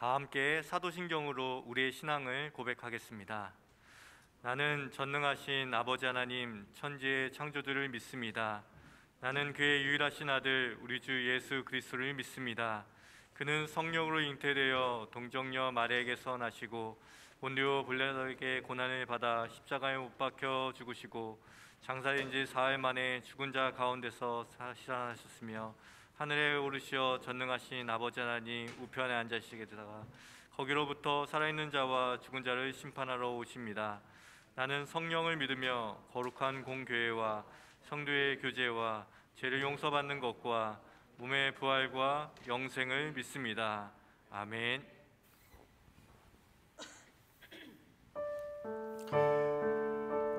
다 함께 사도신경으로 우리의 신앙을 고백하겠습니다. 나는 전능하신 아버지 하나님 천지의 창조주를 믿습니다. 나는 그의 유일하신 아들 우리 주 예수 그리스도를 믿습니다. 그는 성령으로 잉태되어 동정녀 마리아에게서 나시고 본디오 빌라도에게 고난을 받아 십자가에 못 박혀 죽으시고 장사된 지 4일 만에 죽은 자 가운데서 살아나셨으며 하늘에 오르시어 전능하신 아버지 하나님 우편에 앉으시게 되다가 거기로부터 살아있는 자와 죽은 자를 심판하러 오십니다. 나는 성령을 믿으며 거룩한 공교회와 성도의 교제와 죄를 용서받는 것과 몸의 부활과 영생을 믿습니다. 아멘.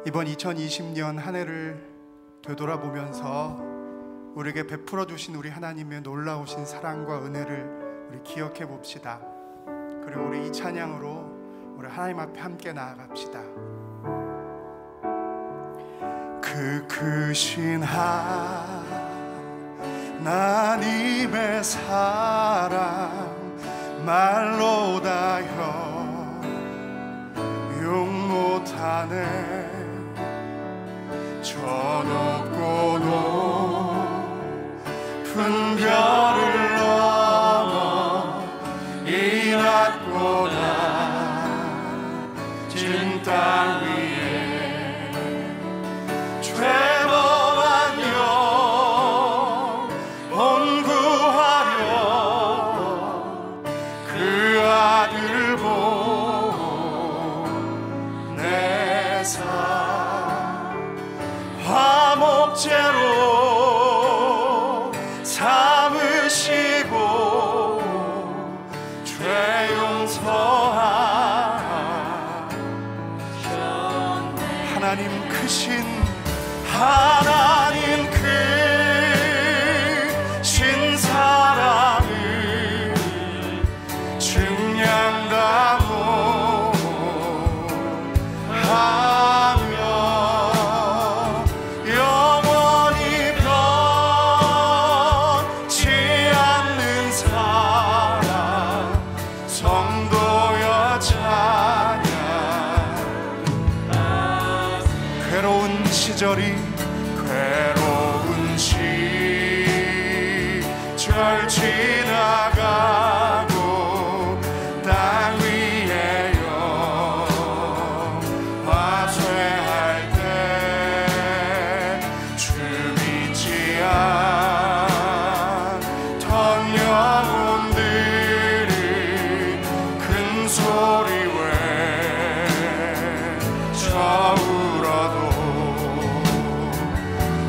이번 2020년 한 해를 되돌아보면서 우리에게 베풀어 주신 우리 하나님의 놀라우신 사랑과 은혜를 우리 기억해 봅시다. 그리고 우리 이 찬양으로 우리 하나님 앞에 함께 나아갑시다. 그 크신 하나님의 사랑 말로 다 용 못하네. 저 높고 높은 별을 넘어 이 낮고 낮은 땅 위에 죄범한 영혼 구하려 그 아들 보내사 화목제로 삼으시고 죄 용서하셨네. 하나님 크신 사랑을 증량다고 하며 영원히 변치 않는 사랑 성도여 찬양. 괴로운 시절 지나가고 땅 위에 화쇠할 때 주 믿지 않던 영혼들이 큰 소리 외쳐 울어도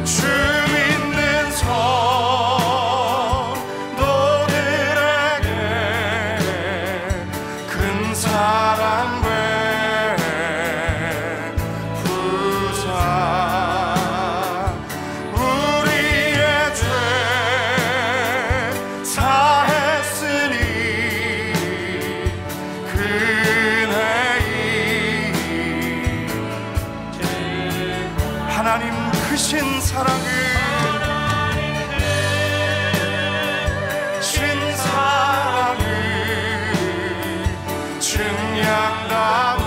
주 믿는 사랑 베푸사 우리의 죄 사했으니 그네이 하나님 크신 사랑을 증량다고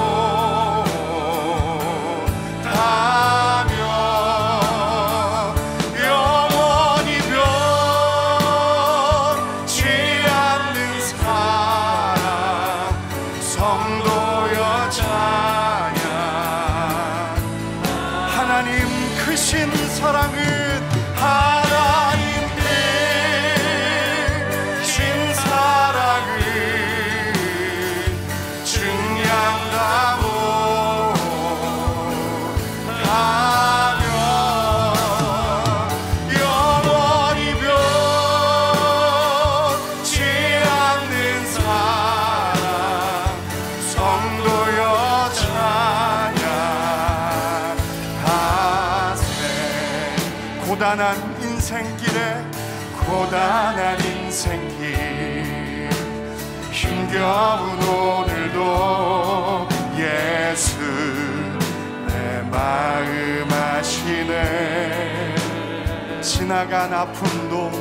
하며 영원히 변치 않는 사랑 성도여 찬양. 하나님 크신 사랑은 하나님 크신 사랑을 증량다고 하며 영원히 변치 않는 사랑 성도여 찬양하세. 고단한 인생길 힘겨운 오늘도 예수 내 마음 아시네. 지나간 아픔도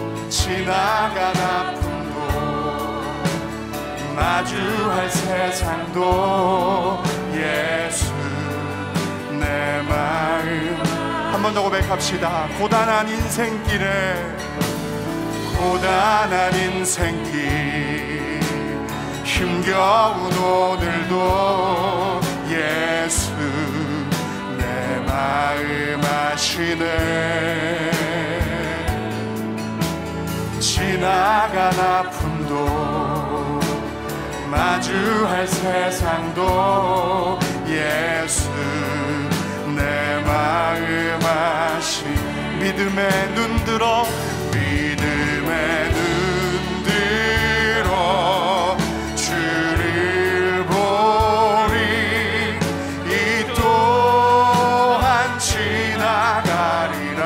마주할 세상도 예수 내 마음. 한 번 더 고백합시다. 고단한 인생길에 고단한 인생길 힘겨운 오늘도 예수 내 마음 아시네. 지나간 아픔도 마주할 세상도 예수 내 마음 아시. 믿음의 눈 들어 믿음의 눈 들어 주를 보리. 이 또한 지나가리라.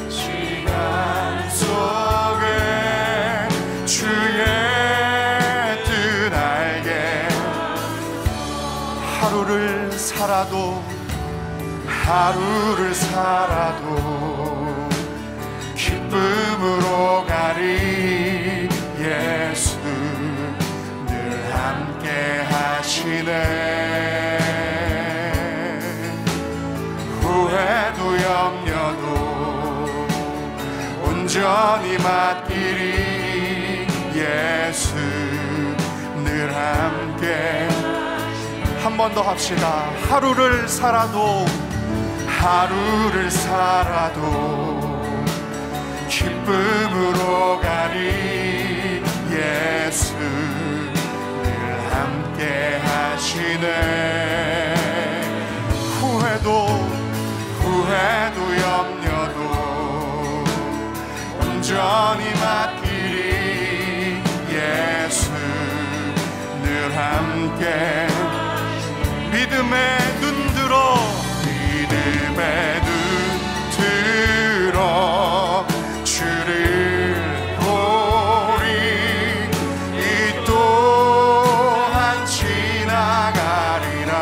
시간 속에 주의 뜻 알게 하루를 살아도 기쁨으로 가리. 예수 늘 함께 하시네. 후회도 염려도 온전히 맡기리. 예수 늘 함께. 한 번 더 합시다. 하루를 살아도 기쁨으로 가리. 예수 늘 함께 하시네. 후회도 염려도 온전히 맡기리. 예수 늘 함께. 믿음의 눈 들어 주를 보리. 이 또한 지나가리라.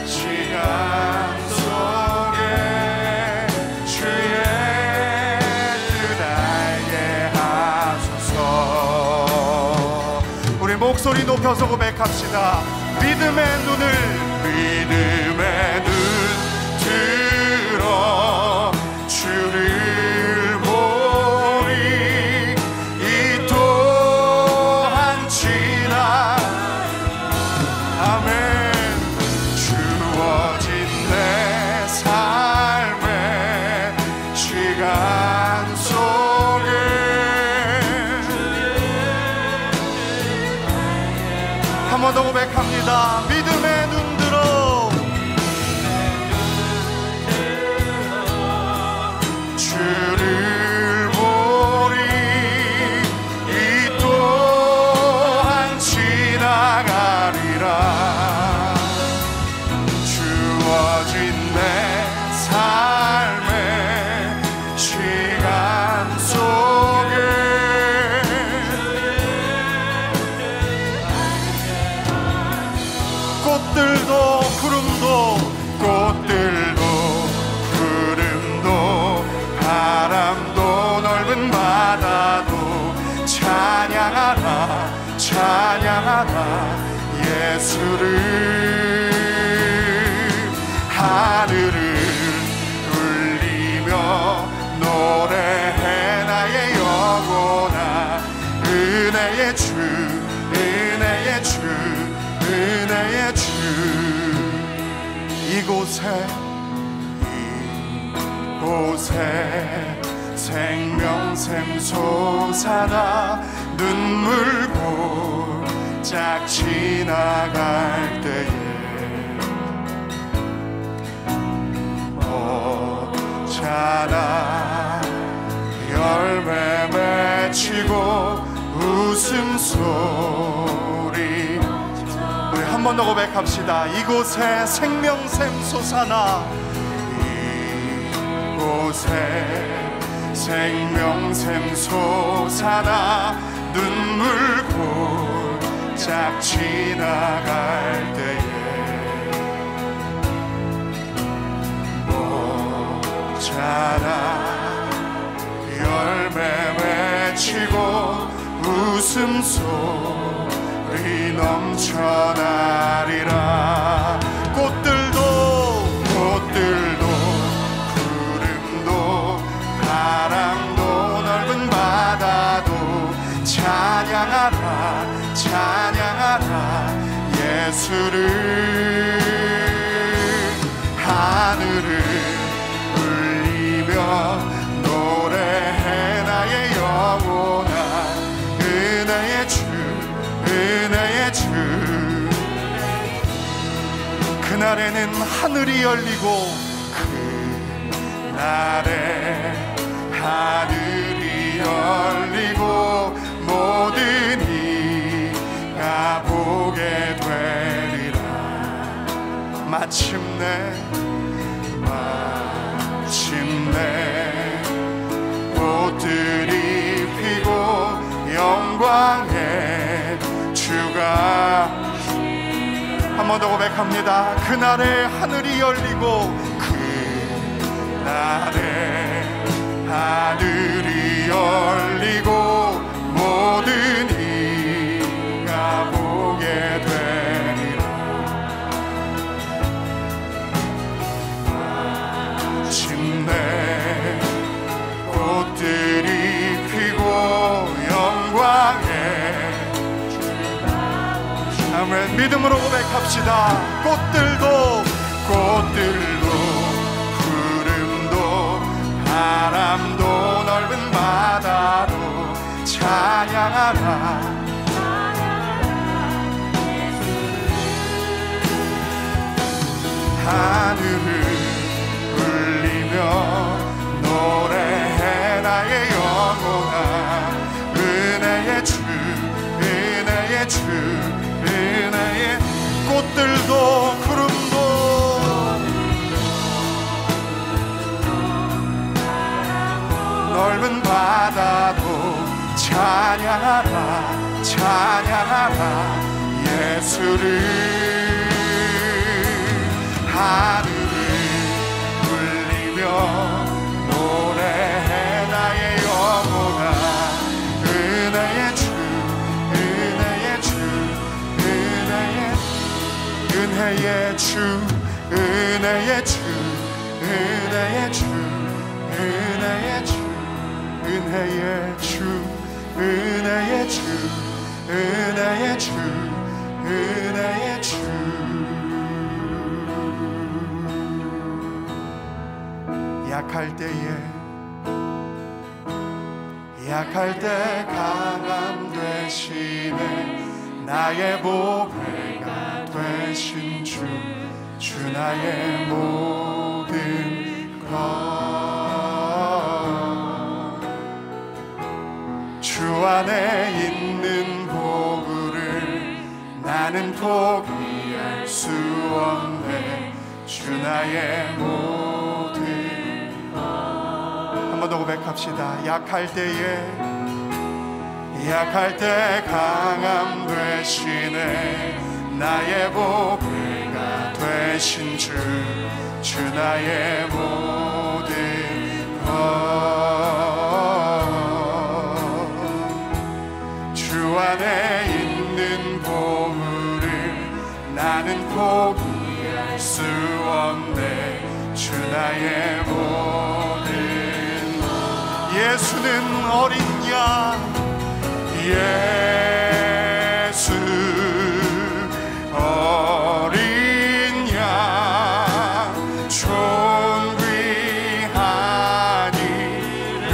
시간 속에 주의 뜻 알게 하소서. 우리 목소리 높여서 고백합시다. 믿음의 눈 들어 주를 보리. 이 또한 지나. 아멘. 주어진 내 삶의 시간 속에 한 번 더 고백합니다. 믿음의 눈 들어 주를 보리. 이 또한 지나가리라. 주어진 내 삶의 시간 속에 꽃들도 구름도 바람도 넓은 바다도 찬양하라 예수를. 하늘을 울리며 노래해 나의 영혼아. 은혜의 주 이곳에 생명샘 솟아나 눈물 골짝 지나갈 때에 자라 열매 맺히고 웃음소리. 우리 한 번 더 고백합시다. 이곳에 생명샘 솟아나. 이곳에 생명샘 솟아나 눈물 골짝 지나갈 때에 나라 열매 맺히고 웃음소리 넘쳐나리라. 꽃들도 구름도 바람도 넓은 바다도 찬양하라 찬양하라 예수를. 하늘을 울리며 노래해 나의 영혼아 은혜의 주 은혜의 주. 그날에는 하늘이 열리고 그날에 하늘이 열리고 모든 이가 보게 되리라. 마침내 꽃들이 피고 영광의 주가. 한 번 더 고백합니다. 그날에 하늘이 열리고 그날에 하늘이 열리고 모든 이가 보게 되리라. 마침내 꽃들이 피고 영광의 아멘. 믿음으로 고백합시다. 꽃들도 구름도 바람도 넓은 바다도 찬양하라. 하늘을 울리며 노래해 나의 영혼아 은혜의 주 은혜의 주 은혜의. 꽃들도 구름도 넓은 바다도 찬양하라 찬양하라 예수를. 하늘을 울리며 노래해 나의 영혼아 은혜의 주 은혜의 주 은혜의 은혜의 주 은혜의 주 은혜의 주 은혜의 주 은혜의 주 은혜의 주 은혜의 주 은혜의 주. 약할 때 강함 되시네 나의 보배가 되신 주 나의 모든 것. 주 안에 있는 보물을 나는 포기할 수 없네 주 나의 모든 것. 한 번 더 고백합시다. 약할 때 강함 되시네 나의 보배가 되신 주 나의 모든 것. 주 안에 있는 보물을 나는 포기할 수 없네 주 나의 모든. 예수는 어린 양 예수 어린 양 존귀한 이름.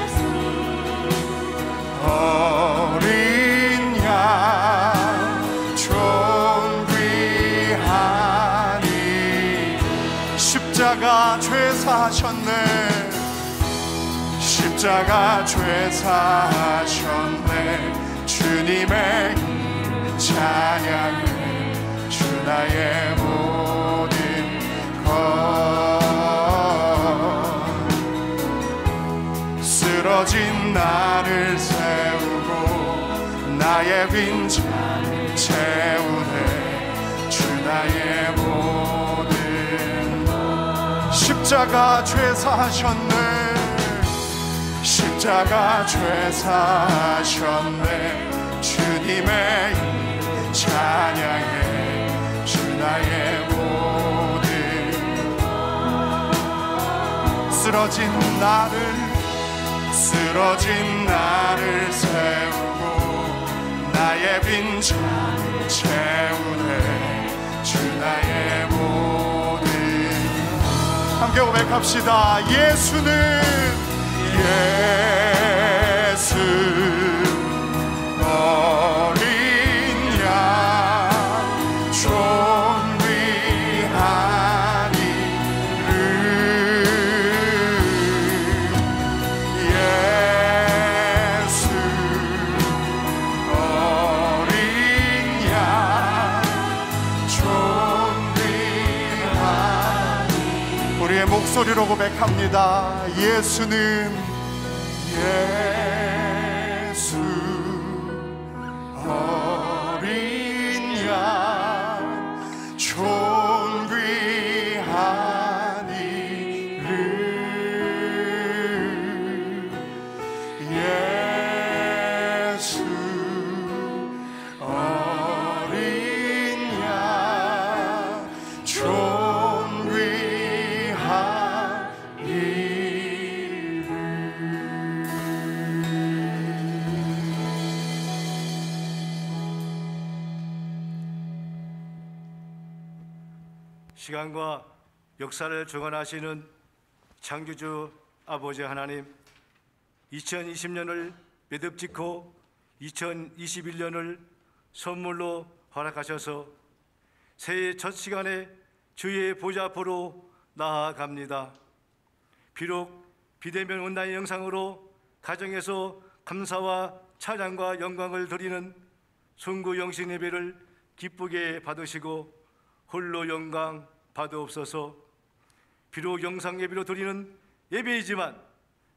예수 어린 양 존귀한 이름. 십자가 죄 사하셨네 십자가 죄 사하셨네 주님의 이름 찬양해 주 나의 모든 것. 쓰러진 나를 세우고 나의 빈잔을 채우네 주 나의 모든 십자가 죄사하셨네. 십자가 죄사하셨네. 주님의 이 찬양해. 주 나의 모든 쓰러진 나를 세우고 나의 빈잔을 채우네. 주 나의 모든 함께 고백합시다. 예수는 예수 어린 양 존귀한 이름 예수 어린 양 존귀한 우리의 목소리로 고백합니다. 예수는 예수 어린 양 존귀한 이름 예수 어린 양 존귀한 시간과 역사를 주관하시는 창조주 아버지 하나님, 2020년을 매듭짓고 2021년을 선물로 허락하셔서 새해 첫 시간에 주의 보좌 앞으로 나아갑니다. 비록 비대면 온라인 영상으로 가정에서 감사와 찬양과 영광을 드리는 송구 영신 예배를 기쁘게 받으시고 홀로 영광 받으옵소서. 비록 영상 예배로 드리는 예배이지만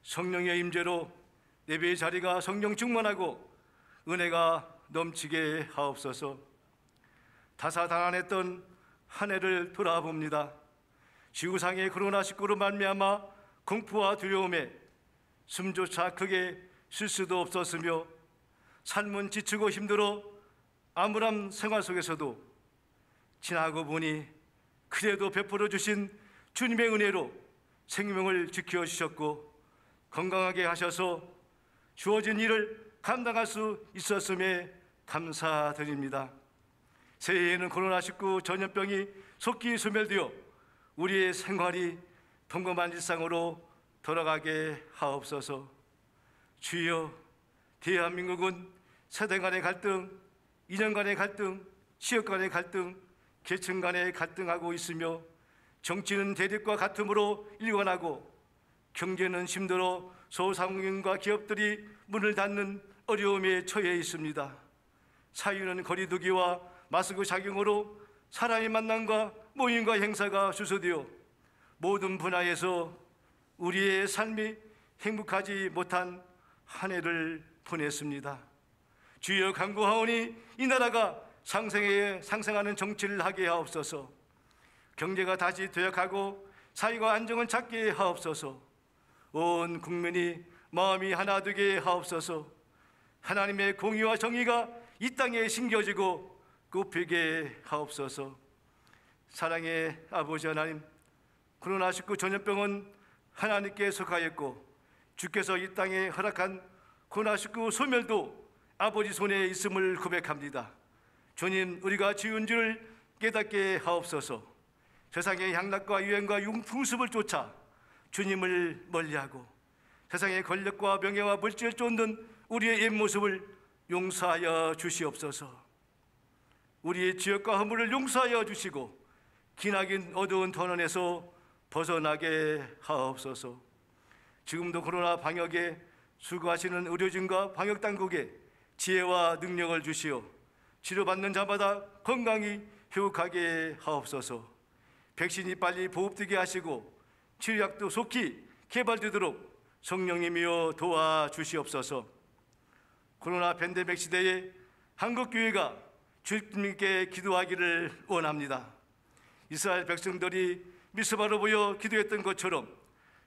성령의 임재로 예배의 자리가 성령 충만하고 은혜가 넘치게 하옵소서. 다사다난했던 한 해를 돌아봅니다. 지구상의 코로나19로 말미암아 공포와 두려움에 숨조차 크게 쉴 수도 없었으며 삶은 지치고 힘들어 암울한 생활 속에서도 지나고 보니 그래도 베풀어 주신 주님의 은혜로 생명을 지켜주셨고 건강하게 하셔서 주어진 일을 감당할 수 있었음에 감사드립니다. 새해에는 코로나19 전염병이 속히 소멸되어 우리의 생활이 평범한 일상으로 돌아가게 하옵소서. 주여, 대한민국은 세대 간의 갈등, 이념 간의 갈등, 지역 간의 갈등, 계층 간의 갈등하고 있으며 정치는 대립과 다툼으로 일관하고 경제는 힘들어 소상공인과 기업들이 문을 닫는 어려움에 처해 있습니다. 사유는 거리두기와 마스크 착용으로 사람의 만남과 모임과 행사가 취소되어 모든 분야에서 우리의 삶이 행복하지 못한 한 해를 보냈습니다. 주여, 간구하오니 이 나라가 상생하는 정치를 하게 하옵소서. 경제가 다시 도약하고 사회가 안정을 찾게 하옵소서. 온 국민이 마음이 하나 되게 하옵소서. 하나님의 공의와 정의가 이 땅에 심겨지고 굽히게 하옵소서. 사랑의 아버지 하나님, 코로나19 전염병은 하나님께 속하였고 주께서 이 땅에 허락한 코로나19 소멸도 아버지 손에 있음을 고백합니다. 주님, 우리가 지은 줄을 깨닫게 하옵소서. 세상의 향락과 유행과 풍습을 쫓아 주님을 멀리하고 세상의 권력과 명예와 물질을 쫓는 우리의 옛 모습을 용서하여 주시옵소서. 우리의 지역과 허물을 용서하여 주시고 기나긴 어두운 터널에서 벗어나게 하옵소서. 지금도 코로나 방역에 수고하시는 의료진과 방역당국에 지혜와 능력을 주시어 치료받는 자마다 건강히 회복하게 하옵소서. 백신이 빨리 보급되게 하시고 치료약도 속히 개발되도록 성령님이여 도와주시옵소서. 코로나 팬데믹 시대에 한국교회가 주님께 기도하기를 원합니다. 이스라엘 백성들이 미스바로 모여 기도했던 것처럼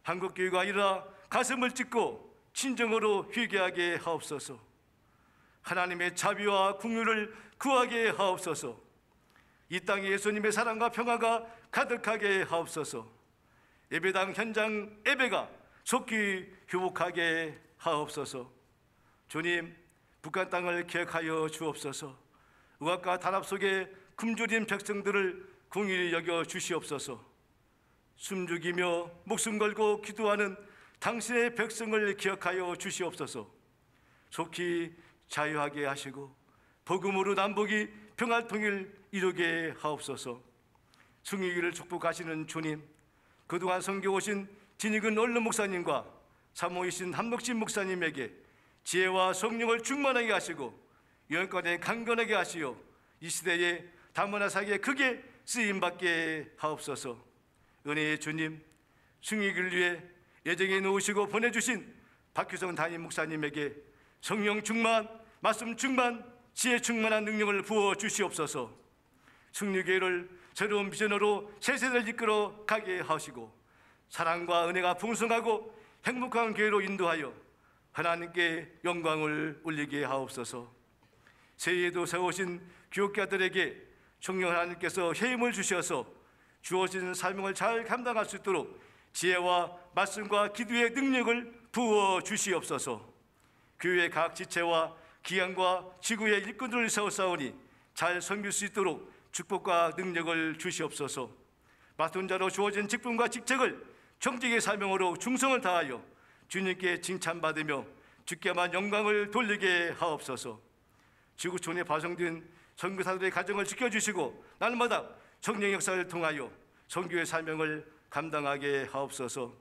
한국 교회가 일어나 가슴을 찢고 진정으로 회개하게 하옵소서. 하나님의 자비와 긍휼을 구하게 하옵소서. 이 땅에 예수님의 사랑과 평화가 가득하게 하옵소서. 예배당 현장 예배가 속히 회복하게 하옵소서. 주님, 북한 땅을 기억하여 주옵소서. 의학과 단합 속에 굶주린 백성들을 긍휼히 여겨 주시옵소서. 숨죽이며 목숨 걸고 기도하는 당신의 백성을 기억하여 주시옵소서. 속히 자유하게 하시고 복음으로 남북이 평화통일 이루게 하옵소서. 승리기를 축복하시는 주님, 그동안 섬겨오신 진익은 얼른 목사님과 사모이신 한목신 목사님에게 지혜와 성령을 충만하게 하시고 영권에 강건하게 하시어 이 시대에 다문화 사회에 크게 쓰임받게 하옵소서. 은혜의 주님, 승리기를 위해 예정해 놓으시고 보내주신 박규성 담임 목사님에게 성령 충만, 말씀 충만, 지혜 충만한 능력을 부어 주시옵소서. 승리교회를 새로운 비전으로 새 세대를 이끌어 가게 하시고 사랑과 은혜가 풍성하고 행복한 교회로 인도하여 하나님께 영광을 올리게 하옵소서. 새해에도 세우신 교육자들에게 성령 하나님께서 힘을 주셔서 주어진 사명을 잘 감당할 수 있도록 지혜와 말씀과 기도의 능력을 부어 주시옵소서. 교회의 각 지체와 기관과 지구의 일꾼들을 세웠사오니 잘 섬길 수 있도록 축복과 능력을 주시옵소서. 맡은 자로 주어진 직분과 직책을 정직의 사명으로 충성을 다하여 주님께 칭찬받으며 주께만 영광을 돌리게 하옵소서. 지구촌에 파송된 선교사들의 가정을 지켜주시고 날마다 성령 역사를 통하여 선교의 사명을 감당하게 하옵소서.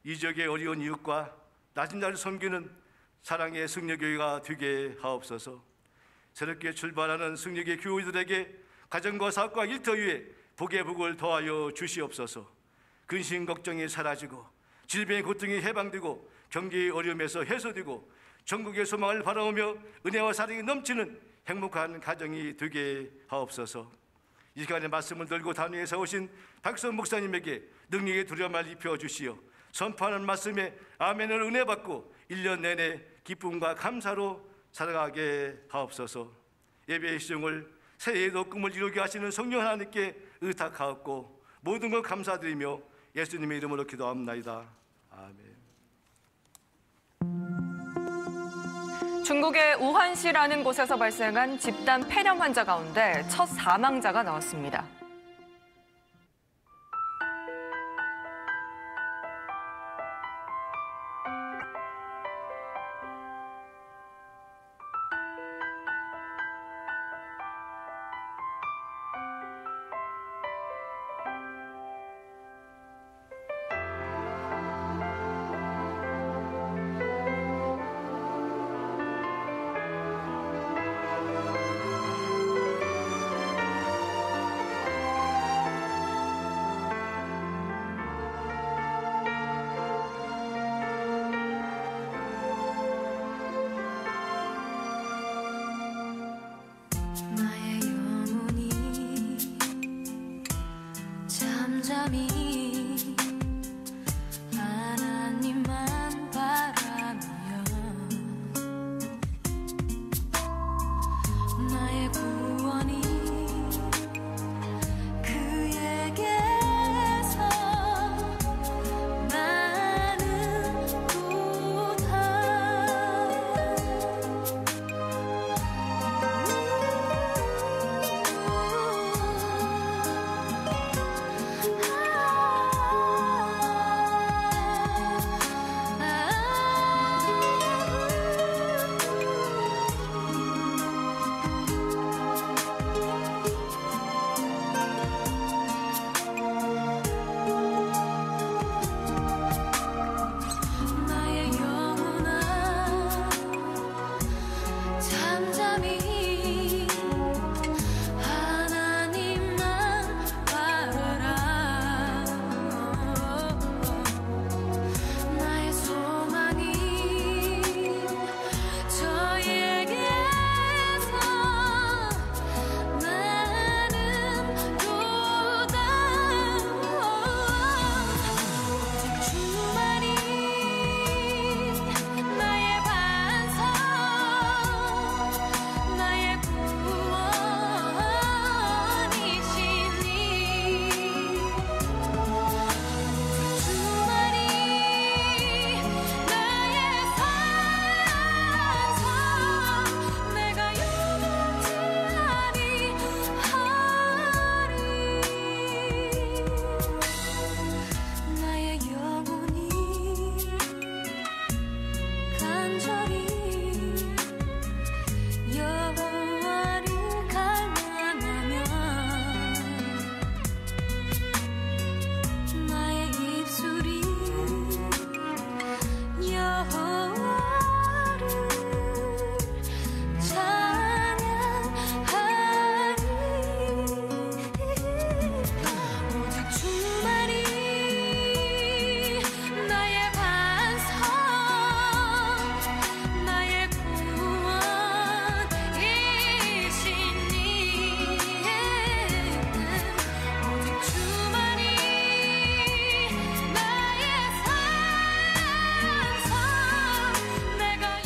이 지역의 어려운 이웃과 낮은 자를 섬기는 사랑의 승려교회가 되게 하옵소서. 새롭게 출발하는 승려교회 교우들에게 가정과 사업과 일터 위에 복의 복을 더하여 주시옵소서. 근심 걱정이 사라지고 질병의 고통이 해방되고 경기의 어려움에서 해소되고 전국의 소망을 바라오며 은혜와 사랑이 넘치는 행복한 가정이 되게 하옵소서. 이 시간에 말씀을 들고 단위에 세우신 박성 목사님에게 능력의 두려움을 입혀 주시어 선포하는 말씀에 아멘을 은혜 받고 1년 내내 기쁨과 감사로 살아가게 하옵소서. 예배의 시종을 새해에도 꿈을 이루게 하시는 성령 하나님께 의탁하옵고 모든 것 감사드리며 예수님의 이름으로 기도합나이다. 아멘. 중국의 우한시라는 곳에서 발생한 집단 폐렴 환자 가운데 첫 사망자가 나왔습니다. 하나님만 바라며 나의 구원이 그에게서 나는구나.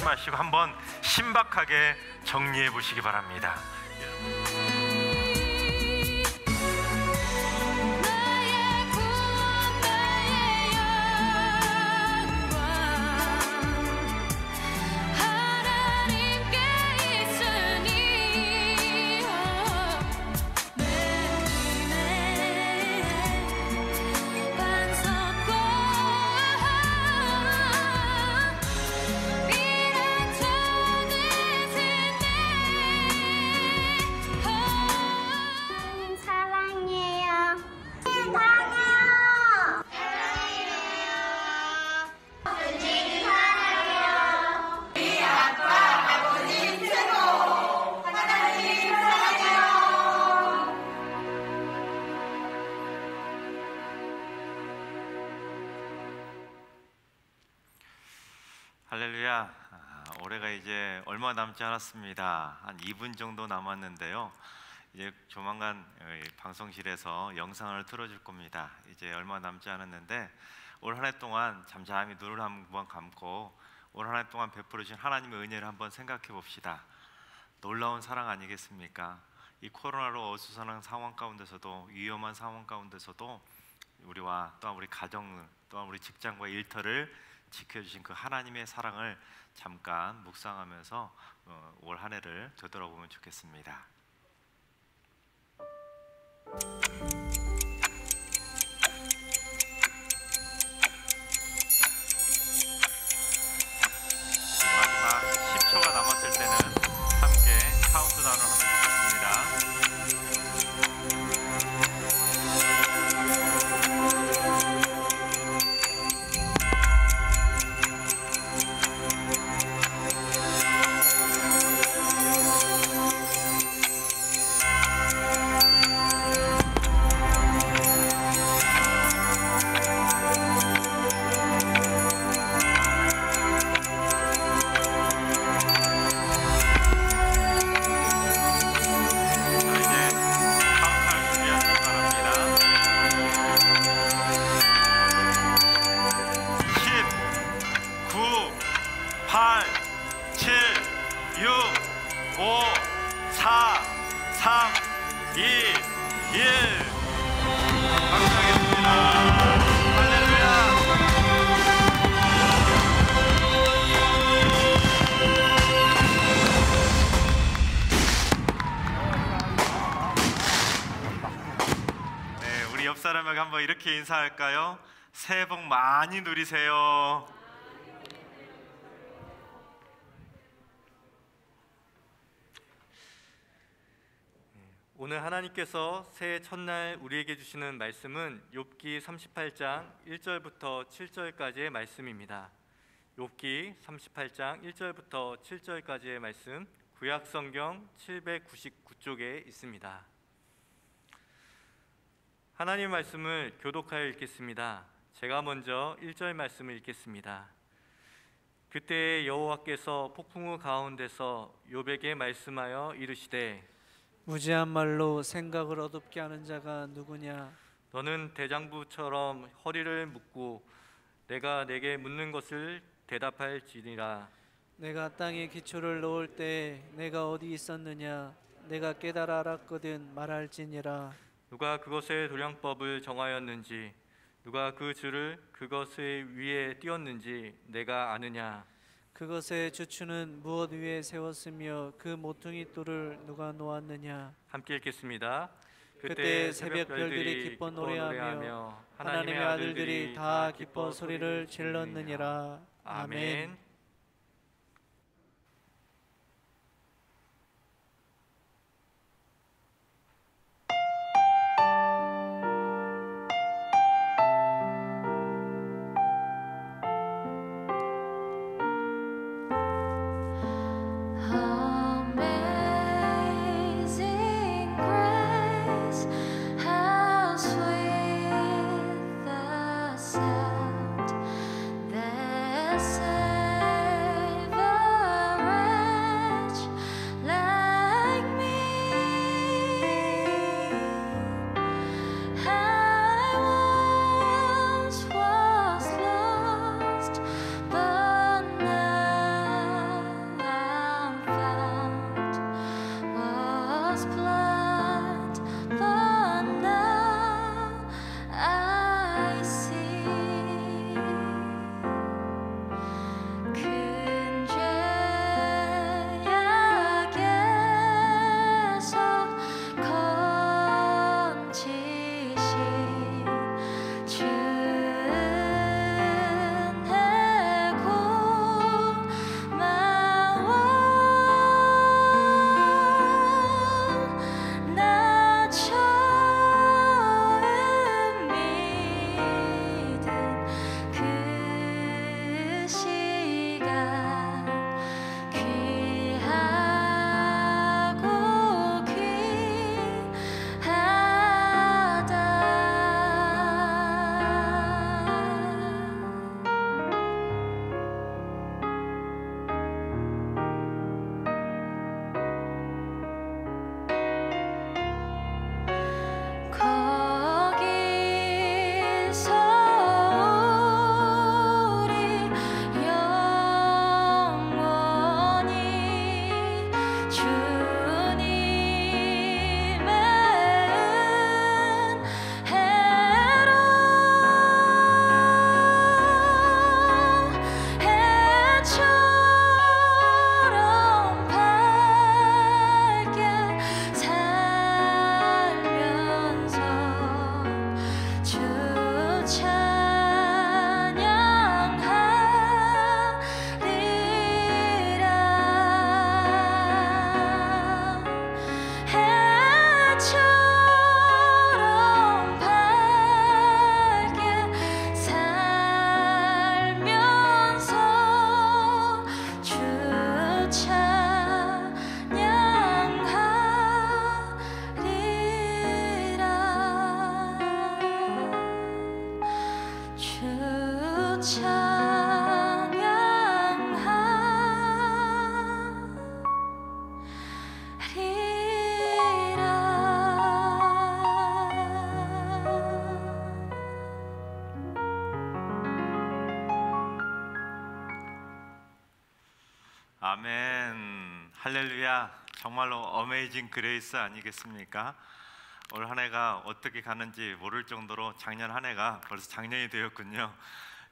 하지 마시고 한번 신박하게 정리해 보시기 바랍니다. 나의 구원 나의 영광 하나님께 있으니 매일매일 반석과 하나님 사랑해요. 사랑해요. 주님 사랑해요. 우리 아빠, 아버지 최고. 하나님 사랑해요. 할렐루야. 올해가 이제 얼마 남지 않았습니다. 한 2분 정도 남았는데요. 이제 조만간 방송실에서 영상을 틀어줄 겁니다. 이제 얼마 남지 않았는데 올 한 해 동안 잠잠히 눈을 한번 감고 올 한 해 동안 베풀어 주신 하나님의 은혜를 한번 생각해 봅시다. 놀라운 사랑 아니겠습니까? 이 코로나로 어수선한 상황 가운데서도, 위험한 상황 가운데서도 우리와 또한 우리 가정, 또한 우리 직장과 일터를 지켜주신 그 하나님의 사랑을 잠깐 묵상하면서 올 한 해를 되돌아보면 좋겠습니다. 마지막 10초가 남았을 때는 함께 카운트다운을 하면 좋겠습니다. 옆 사람에게 한번 이렇게 인사할까요? 새해 복 많이 누리세요. 오늘 하나님께서 새해 첫날 우리에게 주시는 말씀은 욥기 38장 1절부터 7절까지의 말씀입니다. 욥기 38장 1절부터 7절까지의 말씀, 구약 성경 799쪽에 있습니다. 하나님 말씀을 교독하여 읽겠습니다. 제가 먼저 1절 말씀을 읽겠습니다. 그때 여호와께서 폭풍우 가운데서 욥에게 말씀하여 이르시되 무지한 말로 생각을 어둡게 하는 자가 누구냐? 너는 대장부처럼 허리를 묶고 내가 내게 묻는 것을 대답할지니라. 내가 땅에 기초를 놓을 때 내가 어디 있었느냐? 내가 깨달아 알았거든 말할지니라. 누가 그것의 도량법을 정하였는지 누가 그 줄을 그것의 위에 띄었는지 내가 아느냐? 그것의 주추는 무엇 위에 세웠으며 그 모퉁이 돌을 누가 놓았느냐? 함께 읽겠습니다. 그때 새벽 별들이 기뻐 노래하며 하나님의 아들들이 다 기뻐 소리를 질렀느니라. 아멘. Amazing grace, how sweet the sound that saved 아멘. 할렐루야. 정말로 어메이징 그레이스 아니겠습니까? 올 한 해가 어떻게 가는지 모를 정도로 작년 한 해가 벌써 작년이 되었군요.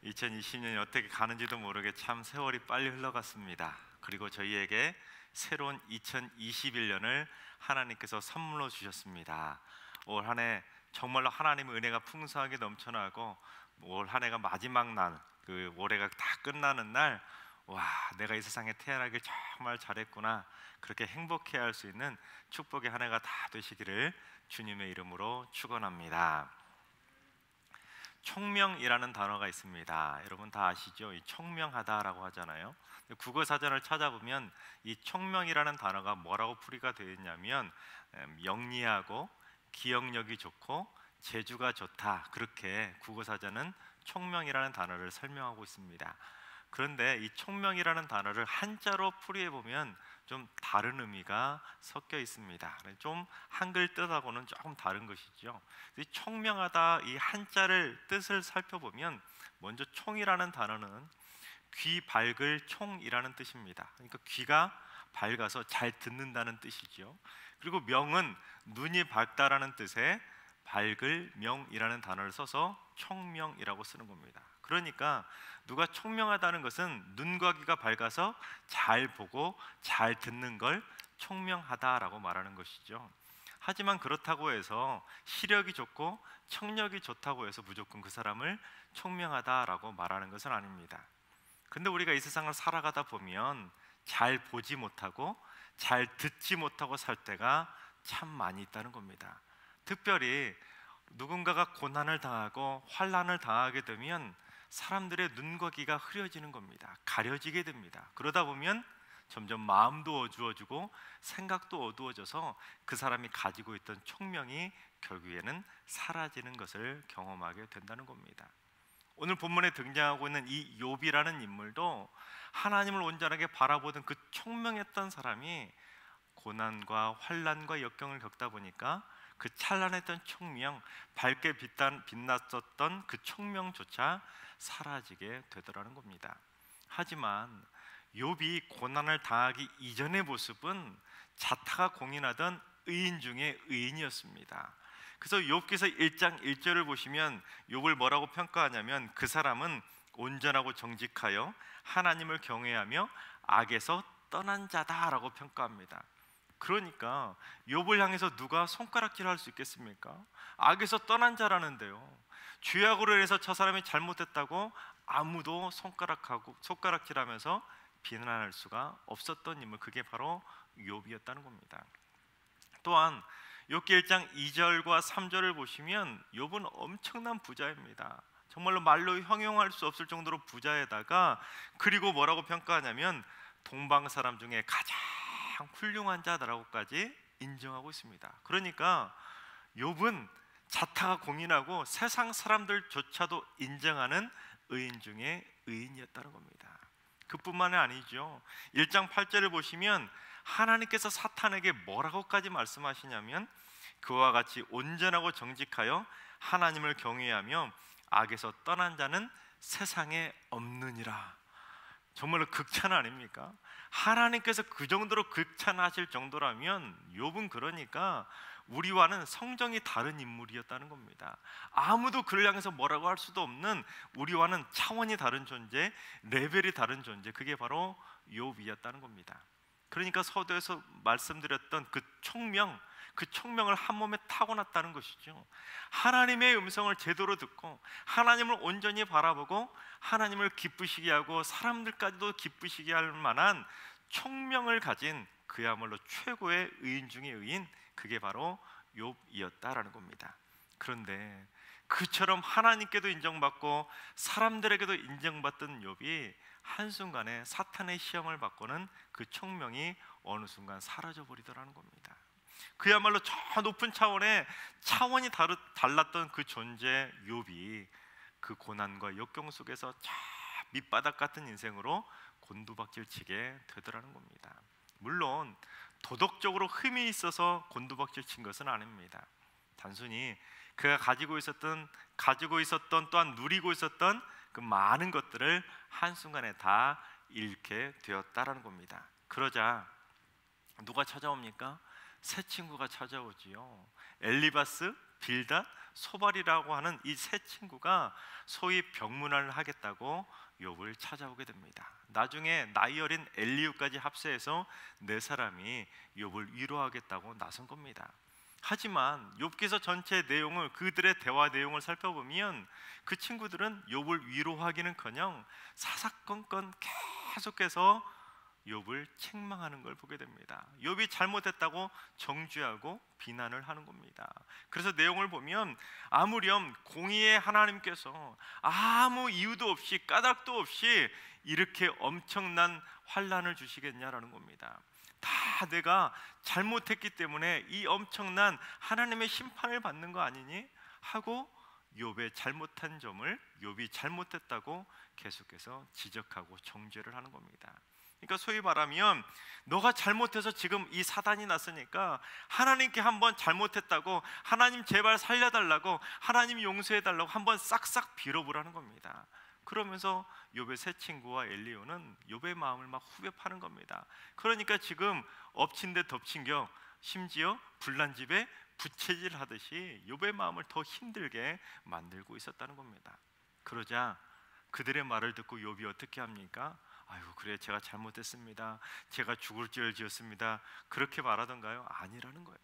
2020년이 어떻게 가는지도 모르게 참 세월이 빨리 흘러갔습니다. 그리고 저희에게 새로운 2021년을 하나님께서 선물로 주셨습니다. 올 한 해 정말로 하나님의 은혜가 풍성하게 넘쳐나고 올 한 해가 마지막 날, 그 올해가 다 끝나는 날, 와, 내가 이 세상에 태어나길 정말 잘했구나, 그렇게 행복해할 수 있는 축복의 한 해가 다 되시기를 주님의 이름으로 축원합니다. 총명이라는 단어가 있습니다. 여러분 다 아시죠? 이 총명하다라고 하잖아요. 국어 사전을 찾아보면 이 총명이라는 단어가 뭐라고 풀이가 되어 있냐면 영리하고 기억력이 좋고 재주가 좋다, 그렇게 국어 사전은 총명이라는 단어를 설명하고 있습니다. 그런데 이 총명이라는 단어를 한자로 풀이해 보면 좀 다른 의미가 섞여 있습니다. 좀 한글 뜻하고는 조금 다른 것이죠. 이 총명하다, 이 한자를 뜻을 살펴보면 먼저 총이라는 단어는 귀 밝을 총이라는 뜻입니다. 그러니까 귀가 밝아서 잘 듣는다는 뜻이죠. 그리고 명은 눈이 밝다라는 뜻의 밝을 명이라는 단어를 써서 총명이라고 쓰는 겁니다. 그러니까 누가 총명하다는 것은 눈과 귀가 밝아서 잘 보고 잘 듣는 걸 총명하다라고 말하는 것이죠. 하지만 그렇다고 해서 시력이 좋고 청력이 좋다고 해서 무조건 그 사람을 총명하다라고 말하는 것은 아닙니다. 근데 우리가 이 세상을 살아가다 보면 잘 보지 못하고 잘 듣지 못하고 살 때가 참 많이 있다는 겁니다. 특별히 누군가가 고난을 당하고 환난을 당하게 되면 사람들의 눈과 귀가 흐려지는 겁니다. 가려지게 됩니다. 그러다 보면 점점 마음도 어두워지고 생각도 어두워져서 그 사람이 가지고 있던 총명이 결국에는 사라지는 것을 경험하게 된다는 겁니다. 오늘 본문에 등장하고 있는 이 욥이라는 인물도 하나님을 온전하게 바라보던 그 총명했던 사람이 고난과 환난과 역경을 겪다 보니까 그 찬란했던 총명, 밝게 빛났었던 그 총명조차 사라지게 되더라는 겁니다. 하지만 욥이 고난을 당하기 이전의 모습은 자타가 공인하던 의인 중에 의인이었습니다. 그래서 욥기서 1장 1절을 보시면 욥을 뭐라고 평가하냐면 그 사람은 온전하고 정직하여 하나님을 경외하며 악에서 떠난 자다라고 평가합니다. 그러니까 욥을 향해서 누가 손가락질할 수 있겠습니까? 악에서 떠난 자라는데요. 죄악으로 인해서 저 사람이 잘못했다고 아무도 손가락질하면서 비난할 수가 없었던 인물, 그게 바로 욥이었다는 겁니다. 또한 욥기 1장 2절과 3절을 보시면 욥은 엄청난 부자입니다. 정말로 말로 형용할 수 없을 정도로 부자에다가, 그리고 뭐라고 평가하냐면 동방 사람 중에 가장 훌륭한 자다라고까지 인정하고 있습니다. 그러니까 욥은 자타가 공인하고 세상 사람들조차도 인정하는 의인 중에 의인이었다는 겁니다. 그뿐만이 아니죠. 1장 8절을 보시면 하나님께서 사탄에게 뭐라고까지 말씀하시냐면 그와 같이 온전하고 정직하여 하나님을 경외하며 악에서 떠난 자는 세상에 없느니라. 정말로 극찬 아닙니까? 하나님께서 그 정도로 극찬하실 정도라면 욥은 그러니까 우리와는 성정이 다른 인물이었다는 겁니다. 아무도 그를 향해서 뭐라고 할 수도 없는, 우리와는 차원이 다른 존재, 레벨이 다른 존재, 그게 바로 욥이었다는 겁니다. 그러니까 서두에서 말씀드렸던 그 총명을 한 몸에 타고났다는 것이죠. 하나님의 음성을 제대로 듣고 하나님을 온전히 바라보고 하나님을 기쁘시게 하고 사람들까지도 기쁘시게 할 만한 총명을 가진 그야말로 최고의 의인 중의 의인, 그게 바로 욥이었다라는 겁니다. 그런데 그처럼 하나님께도 인정받고 사람들에게도 인정받던 욥이 한순간에 사탄의 시험을 받고는 그 총명이 어느 순간 사라져 버리더라는 겁니다. 그야말로 저 높은 차원이 달랐던 그 존재 욥이 그 고난과 역경 속에서 저 밑바닥 같은 인생으로 곤두박질치게 되더라는 겁니다. 물론 도덕적으로 흠이 있어서 곤두박질 친 것은 아닙니다. 단순히 그가 가지고 있었던 또한 누리고 있었던 그 많은 것들을 한순간에 다 잃게 되었다라는 겁니다. 그러자 누가 찾아옵니까? 세 친구가 찾아오지요. 엘리바스, 빌닷, 소발이라고 하는 이 세 친구가 소위 병문안을 하겠다고 욥을 찾아오게 됩니다. 나중에 나이 어린 엘리후까지 합세해서 네 사람이 욥을 위로하겠다고 나선 겁니다. 하지만 욥기서 전체 내용을, 그들의 대화 내용을 살펴보면 그 친구들은 욥을 위로하기는커녕 사사건건 계속해서 욥을 책망하는 걸 보게 됩니다. 욥이 잘못했다고 정죄하고 비난을 하는 겁니다. 그래서 내용을 보면 아무렴 공의의 하나님께서 아무 이유도 없이 까닭도 없이 이렇게 엄청난 환난을 주시겠냐라는 겁니다. 다 내가 잘못했기 때문에 이 엄청난 하나님의 심판을 받는 거 아니니? 하고 욥의 잘못한 점을 욥이 잘못했다고 계속해서 지적하고 정죄를 하는 겁니다. 그러니까 소위 말하면 너가 잘못해서 지금 이 사단이 났으니까 하나님께 한번 잘못했다고, 하나님 제발 살려달라고, 하나님 용서해달라고 한번 싹싹 빌어보라는 겁니다. 그러면서 욥의 세 친구와 엘리후는 욥의 마음을 막 후벼 파는 겁니다. 그러니까 지금 엎친 데 덮친 겨, 심지어 불난 집에 부채질 하듯이 욥의 마음을 더 힘들게 만들고 있었다는 겁니다. 그러자 그들의 말을 듣고 욥이 어떻게 합니까? 아유, 그래, 제가 잘못했습니다. 제가 죽을 죄를 지었습니다. 그렇게 말하던가요? 아니라는 거예요.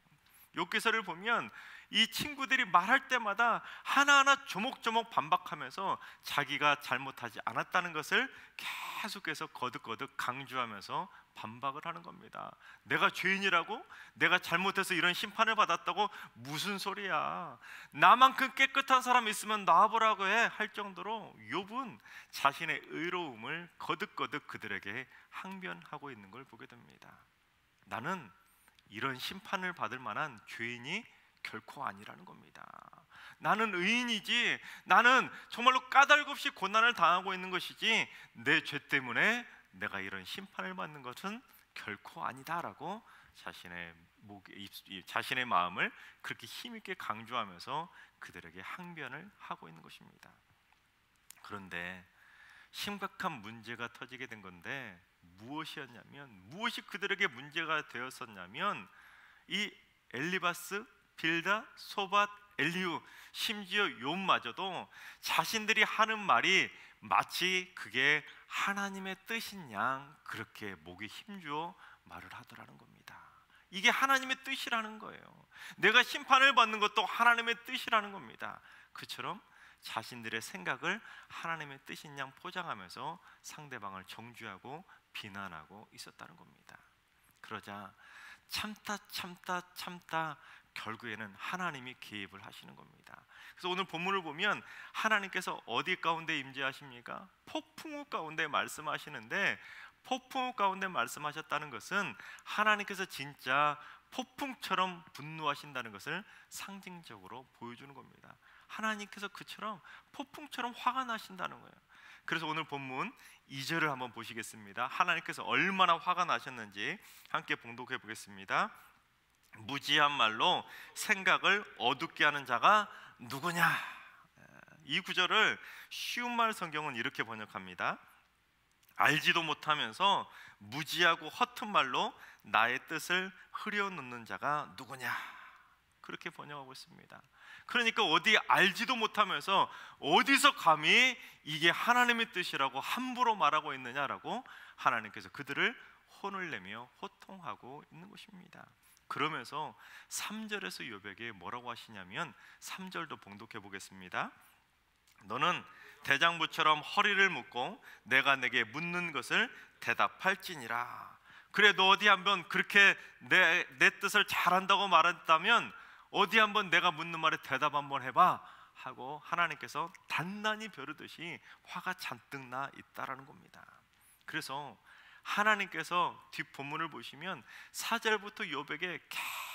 욥기서를 보면 이 친구들이 말할 때마다 하나하나 조목조목 반박하면서 자기가 잘못하지 않았다는 것을 계속해서 거듭거듭 강조하면서 반박을 하는 겁니다. 내가 죄인이라고? 내가 잘못해서 이런 심판을 받았다고? 무슨 소리야? 나만큼 깨끗한 사람 있으면 나와보라고 해 할 정도로 욥은 자신의 의로움을 거듭거듭 그들에게 항변하고 있는 걸 보게 됩니다. 나는 이런 심판을 받을 만한 죄인이 결코 아니라는 겁니다. 나는 의인이지, 나는 정말로 까닭 없이 고난을 당하고 있는 것이지 내 죄 때문에 내가 이런 심판을 받는 것은 결코 아니다라고 자신의 마음을 그렇게 힘있게 강조하면서 그들에게 항변을 하고 있는 것입니다. 그런데 심각한 문제가 터지게 된 건데 무엇이었냐면, 무엇이 그들에게 문제가 되었었냐면 이 엘리바스, 빌닷, 소밧, 엘리후, 심지어 욥마저도 자신들이 하는 말이 마치 그게 하나님의 뜻인 양 그렇게 목에 힘주어 말을 하더라는 겁니다. 이게 하나님의 뜻이라는 거예요. 내가 심판을 받는 것도 하나님의 뜻이라는 겁니다. 그처럼 자신들의 생각을 하나님의 뜻인 양 포장하면서 상대방을 정죄하고 비난하고 있었다는 겁니다. 그러자 참다 결국에는 하나님이 개입을 하시는 겁니다. 그래서 오늘 본문을 보면 하나님께서 어디 가운데 임재하십니까? 폭풍우 가운데 말씀하시는데, 폭풍우 가운데 말씀하셨다는 것은 하나님께서 진짜 폭풍처럼 분노하신다는 것을 상징적으로 보여주는 겁니다. 하나님께서 그처럼 폭풍처럼 화가 나신다는 거예요. 그래서 오늘 본문 2절을 한번 보시겠습니다. 하나님께서 얼마나 화가 나셨는지 함께 봉독해 보겠습니다. 무지한 말로 생각을 어둡게 하는 자가 누구냐? 이 구절을 쉬운 말 성경은 이렇게 번역합니다. 알지도 못하면서 무지하고 허튼 말로 나의 뜻을 흐려놓는 자가 누구냐? 그렇게 번역하고 있습니다. 그러니까 어디 알지도 못하면서 어디서 감히 이게 하나님의 뜻이라고 함부로 말하고 있느냐라고 하나님께서 그들을 혼을 내며 호통하고 있는 것입니다. 그러면서 3절에서 욥에게 뭐라고 하시냐면 3절도 봉독해 보겠습니다. 너는 대장부처럼 허리를 묶고 내가 내게 묻는 것을 대답할지니라. 그래, 너 어디 한번 그렇게 내 뜻을 잘한다고 말했다면 어디 한번 내가 묻는 말에 대답 한번 해봐 하고 하나님께서 단단히 벼르듯이 화가 잔뜩 나 있다라는 겁니다. 그래서 하나님께서 뒷본문을 보시면 4절부터 욥에게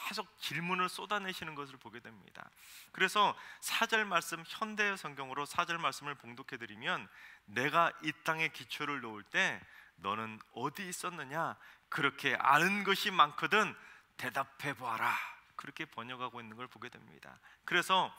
계속 질문을 쏟아내시는 것을 보게 됩니다. 그래서 4절 말씀, 현대 성경으로 4절 말씀을 봉독해 드리면, 내가 이 땅에 기초를 놓을 때 너는 어디 있었느냐? 그렇게 아는 것이 많거든 대답해 보아라. 그렇게 번역하고 있는 걸 보게 됩니다. 그래서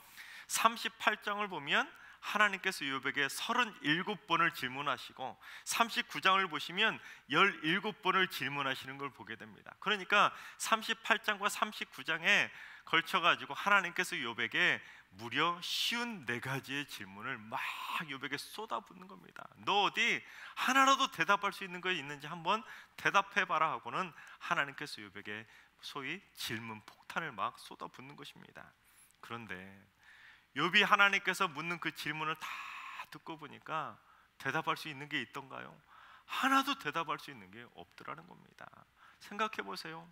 38장을 보면 하나님께서 욥에게 37번을 질문하시고, 39장을 보시면 17번을 질문하시는 걸 보게 됩니다. 그러니까 38장과 39장에 걸쳐가지고 하나님께서 욥에게 무려 54가지의 질문을 막 욥에게 쏟아붓는 겁니다. 너 어디 하나라도 대답할 수 있는 거 있는지 한번 대답해봐라 하고는 하나님께서 욥에게 소위 질문 폭탄을 막 쏟아붓는 것입니다. 그런데 욥이 하나님께서 묻는 그 질문을 다 듣고 보니까 대답할 수 있는 게 있던가요? 하나도 대답할 수 있는 게 없더라는 겁니다. 생각해 보세요.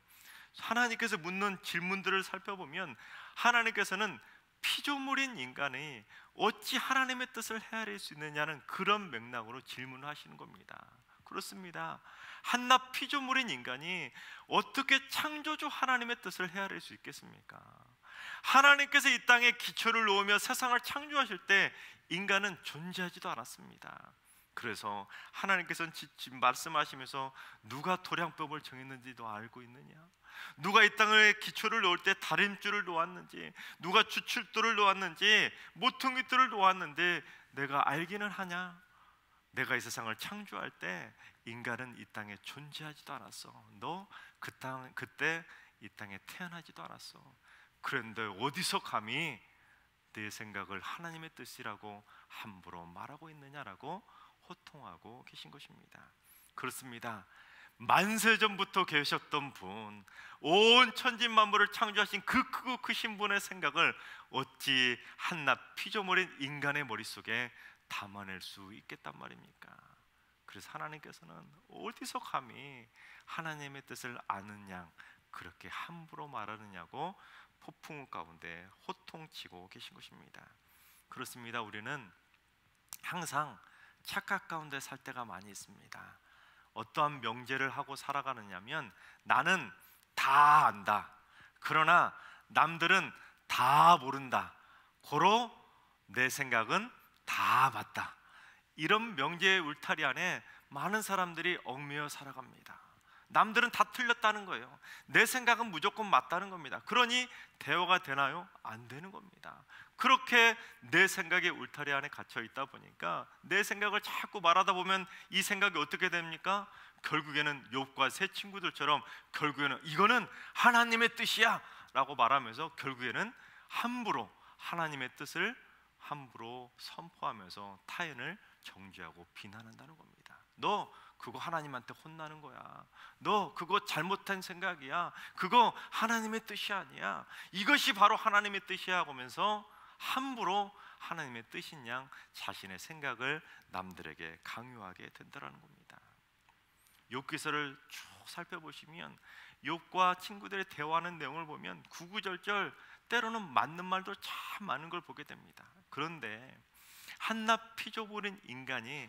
하나님께서 묻는 질문들을 살펴보면 하나님께서는 피조물인 인간이 어찌 하나님의 뜻을 헤아릴 수 있느냐는 그런 맥락으로 질문하시는 겁니다. 그렇습니다. 한낱 피조물인 인간이 어떻게 창조주 하나님의 뜻을 헤아릴 수 있겠습니까? 하나님께서 이 땅에 기초를 놓으며 세상을 창조하실 때 인간은 존재하지도 않았습니다. 그래서 하나님께서는 지금 말씀하시면서 누가 도량법을 정했는지도 알고 있느냐? 누가 이 땅에 기초를 놓을 때 다림줄을 놓았는지, 누가 주출도를 놓았는지, 모퉁이돌을 놓았는데 내가 알기는 하냐? 내가 이 세상을 창조할 때 인간은 이 땅에 존재하지도 않았어. 너 그때 이 땅에 태어나지도 않았어. 그런데 어디서 감히 내 생각을 하나님의 뜻이라고 함부로 말하고 있느냐라고 호통하고 계신 것입니다. 그렇습니다. 만세전부터 계셨던 분, 온 천지만물을 창조하신 그 크고 크신 분의 생각을 어찌 한낱 피조물인 인간의 머릿속에 담아낼 수 있겠단 말입니까? 그래서 하나님께서는 어디서 감히 하나님의 뜻을 아는 양 그렇게 함부로 말하느냐고 폭풍 가운데 호통치고 계신 것입니다. 그렇습니다. 우리는 항상 착각 가운데 살 때가 많이 있습니다. 어떠한 명제를 하고 살아가느냐면, 나는 다 안다, 그러나 남들은 다 모른다, 고로 내 생각은 다 맞다, 이런 명제의 울타리 안에 많은 사람들이 얽매여 살아갑니다. 남들은 다 틀렸다는 거예요. 내 생각은 무조건 맞다는 겁니다. 그러니 대화가 되나요? 안 되는 겁니다. 그렇게 내 생각의 울타리 안에 갇혀 있다 보니까 내 생각을 자꾸 말하다 보면 이 생각이 어떻게 됩니까? 결국에는 욥과 세 친구들처럼 결국에는 이거는 하나님의 뜻이야 라고 말하면서 결국에는 함부로 하나님의 뜻을 함부로 선포하면서 타인을 정죄하고 비난한다는 겁니다. 너 그거 하나님한테 혼나는 거야. 너 그거 잘못한 생각이야. 그거 하나님의 뜻이 아니야. 이것이 바로 하나님의 뜻이야 하면서 함부로 하나님의 뜻인 양 자신의 생각을 남들에게 강요하게 된다는 겁니다. 욥기서를 쭉 살펴보시면 욥과 친구들의 대화하는 내용을 보면 구구절절 때로는 맞는 말도 참 많은 걸 보게 됩니다. 그런데 한낱 피조물인 인간이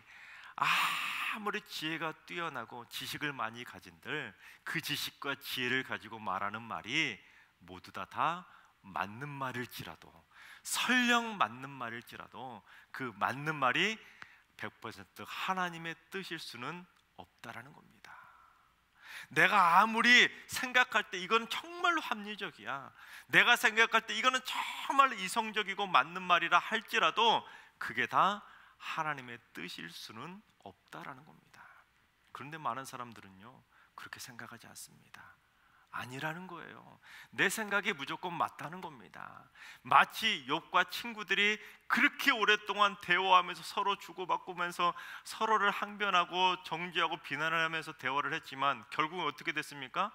아무리 지혜가 뛰어나고 지식을 많이 가진들 그 지식과 지혜를 가지고 말하는 말이 모두 다 맞는 말일지라도, 설령 맞는 말일지라도 그 맞는 말이 100% 하나님의 뜻일 수는 없다라는 겁니다. 내가 아무리 생각할 때 이건 정말로 합리적이야, 내가 생각할 때 이거는 정말로 이성적이고 맞는 말이라 할지라도 그게 다 하나님의 뜻일 수는 없다라는 겁니다. 그런데 많은 사람들은요 그렇게 생각하지 않습니다. 아니라는 거예요. 내 생각이 무조건 맞다는 겁니다. 마치 욥과 친구들이 그렇게 오랫동안 대화하면서 서로 주고받으면서 서로를 항변하고 정죄하고 비난을 하면서 대화를 했지만 결국은 어떻게 됐습니까?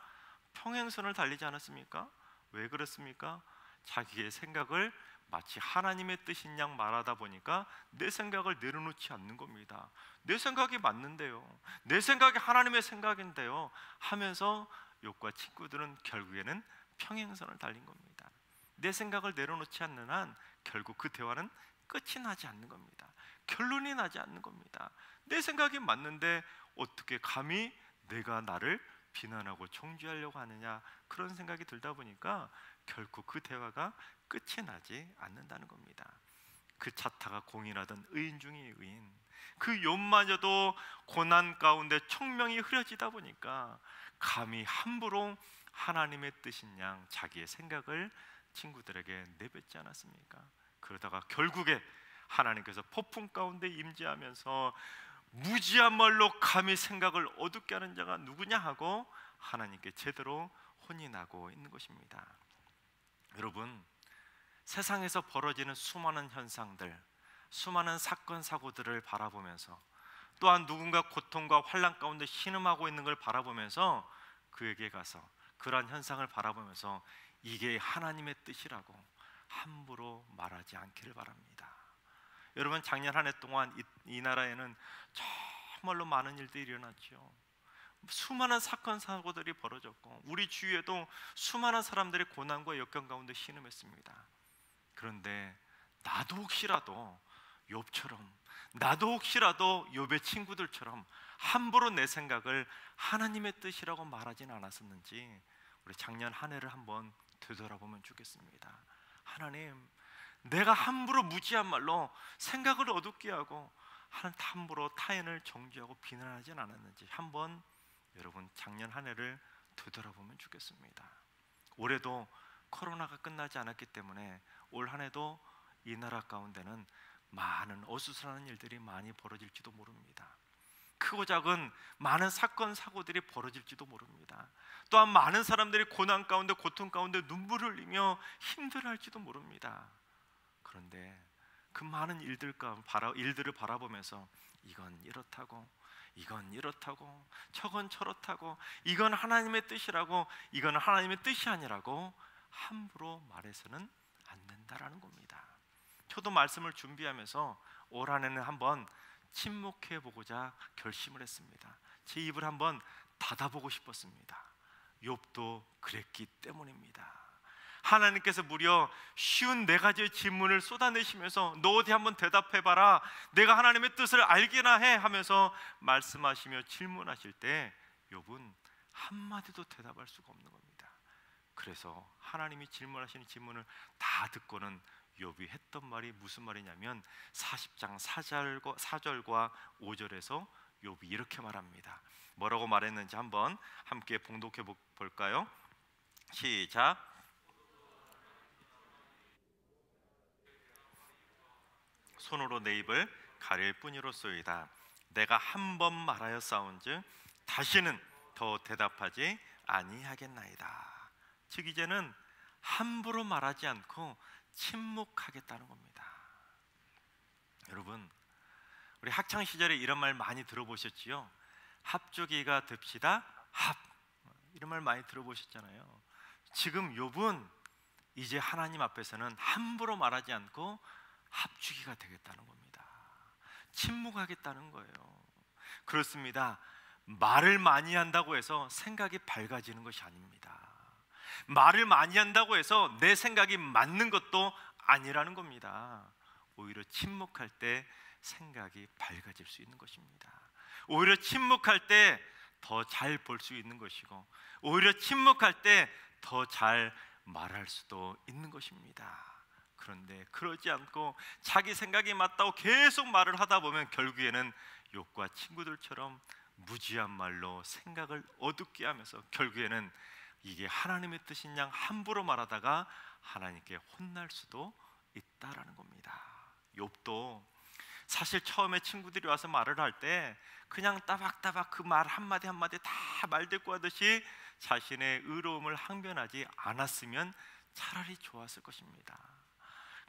평행선을 달리지 않았습니까? 왜 그렇습니까? 자기의 생각을 마치 하나님의 뜻인 양 말하다 보니까 내 생각을 내려놓지 않는 겁니다. 내 생각이 맞는데요, 내 생각이 하나님의 생각인데요 하면서 욥과 친구들은 결국에는 평행선을 달린 겁니다. 내 생각을 내려놓지 않는 한 결국 그 대화는 끝이 나지 않는 겁니다. 결론이 나지 않는 겁니다. 내 생각이 맞는데 어떻게 감히 내가 나를 비난하고 정죄하려고 하느냐, 그런 생각이 들다 보니까 결코 그 대화가 끝이 나지 않는다는 겁니다. 그 차타가 공인하던 의인 중에 의인, 그 욥마저도 고난 가운데 총명이 흐려지다 보니까 감히 함부로 하나님의 뜻인 양 자기의 생각을 친구들에게 내뱉지 않았습니까? 그러다가 결국에 하나님께서 폭풍 가운데 임재하면서 무지한 말로 감히 생각을 어둡게 하는 자가 누구냐 하고 하나님께 제대로 혼이 나고 있는 것입니다. 여러분, 세상에서 벌어지는 수많은 현상들, 수많은 사건 사고들을 바라보면서, 또한 누군가 고통과 환난 가운데 신음하고 있는 걸 바라보면서 그에게 가서 그러한 현상을 바라보면서 이게 하나님의 뜻이라고 함부로 말하지 않기를 바랍니다. 여러분, 작년 한 해 동안 이 나라에는 정말로 많은 일들이 일어났죠. 수많은 사건 사고들이 벌어졌고 우리 주위에도 수많은 사람들이 고난과 역경 가운데 신음했습니다. 그런데 나도 혹시라도 욥처럼, 나도 혹시라도 욥의 친구들처럼 함부로 내 생각을 하나님의 뜻이라고 말하진 않았었는지 우리 작년 한 해를 한번 되돌아보면 좋겠습니다. 하나님, 내가 함부로 무지한 말로 생각을 어둡게 하고 함부로 타인을 정죄하고 비난하진 않았는지 한번 여러분 작년 한 해를 되돌아보면 좋겠습니다. 올해도 코로나가 끝나지 않았기 때문에 올 한 해도 이 나라 가운데는 많은 어수선한 일들이 많이 벌어질지도 모릅니다. 크고 작은 많은 사건 사고들이 벌어질지도 모릅니다. 또한 많은 사람들이 고난 가운데, 고통 가운데 눈물을 흘리며 힘들어할지도 모릅니다. 그런데 그 많은 일들을 바라보면서 이건 이렇다고, 이건 이렇다고, 저건 저렇다고, 이건 하나님의 뜻이라고, 이건 하나님의 뜻이 아니라고 함부로 말해서는 안 된다라는 겁니다. 저도 말씀을 준비하면서 올 한 해는 한번 침묵해 보고자 결심을 했습니다. 제 입을 한번 닫아보고 싶었습니다. 욥도 그랬기 때문입니다. 하나님께서 무려 쉬운 4가지의 질문을 쏟아내시면서 너 어디 한번 대답해봐라, 내가 하나님의 뜻을 알게나 해 하면서 말씀하시며 질문하실 때 욥은 한마디도 대답할 수가 없는 겁니다. 그래서 하나님이 질문하시는 질문을 다 듣고는 욥이 했던 말이 무슨 말이냐면 40장 4절과 5절에서 욥이 이렇게 말합니다. 뭐라고 말했는지 한번 함께 봉독해 볼까요? 시작. 손으로 내 입을 가릴 뿐이로소이다. 내가 한 번 말하여 싸운즉 다시는 더 대답하지 아니하겠나이다. 즉 이제는 함부로 말하지 않고 침묵하겠다는 겁니다. 여러분, 우리 학창 시절에 이런 말 많이 들어보셨지요? 합주기가 듭시다. 합, 이런 말 많이 들어보셨잖아요. 지금 욥은 이제 하나님 앞에서는 함부로 말하지 않고 합주기가 되겠다는 겁니다. 침묵하겠다는 거예요. 그렇습니다. 말을 많이 한다고 해서 생각이 밝아지는 것이 아닙니다. 말을 많이 한다고 해서 내 생각이 맞는 것도 아니라는 겁니다. 오히려 침묵할 때 생각이 밝아질 수 있는 것입니다. 오히려 침묵할 때 더 잘 볼 수 있는 것이고, 오히려 침묵할 때 더 잘 말할 수도 있는 것입니다. 그런데 그러지 않고 자기 생각이 맞다고 계속 말을 하다 보면 결국에는 욥과 친구들처럼 무지한 말로 생각을 어둡게 하면서 결국에는 이게 하나님의 뜻인 양 함부로 말하다가 하나님께 혼날 수도 있다라는 겁니다. 욥도 사실 처음에 친구들이 와서 말을 할 때 그냥 따박따박 그 말 한마디 한마디 다 말대꾸하듯이 자신의 의로움을 항변하지 않았으면 차라리 좋았을 것입니다.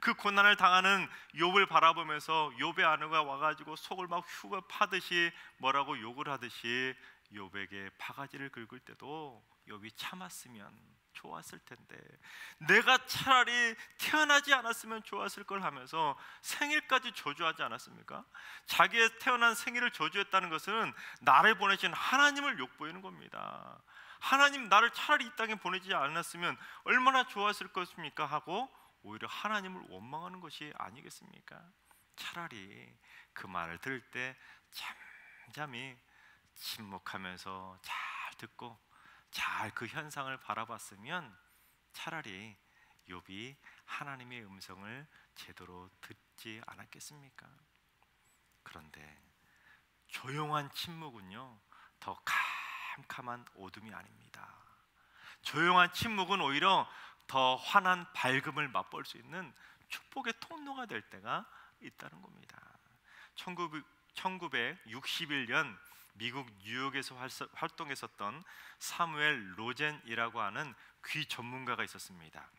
그 고난을 당하는 욥을 바라보면서 욥의 아내가 와가지고 속을 막 휘겨 파듯이 뭐라고 욕을 하듯이 욥에게 바가지를 긁을 때도 욥이 참았으면 좋았을 텐데, 내가 차라리 태어나지 않았으면 좋았을 걸 하면서 생일까지 저주하지 않았습니까? 자기의 태어난 생일을 저주했다는 것은 나를 보내신 하나님을 욕보이는 겁니다. 하나님, 나를 차라리 이 땅에 보내지 않았으면 얼마나 좋았을 것입니까? 하고 오히려 하나님을 원망하는 것이 아니겠습니까? 차라리 그 말을 들을 때 잠잠히 침묵하면서 잘 듣고 잘 그 현상을 바라봤으면 차라리 욥이 하나님의 음성을 제대로 듣지 않았겠습니까? 그런데 조용한 침묵은요, 더 캄캄한 어둠이 아닙니다. 조용한 침묵은 오히려 더 환한 밝음을 맛볼 수 있는 축복의 통로가 될 때가 있다는 겁니다. 1961년 미국 뉴욕에서 활동했었던 사무엘 로젠이라고 하는 귀 전문가가 있었습니다.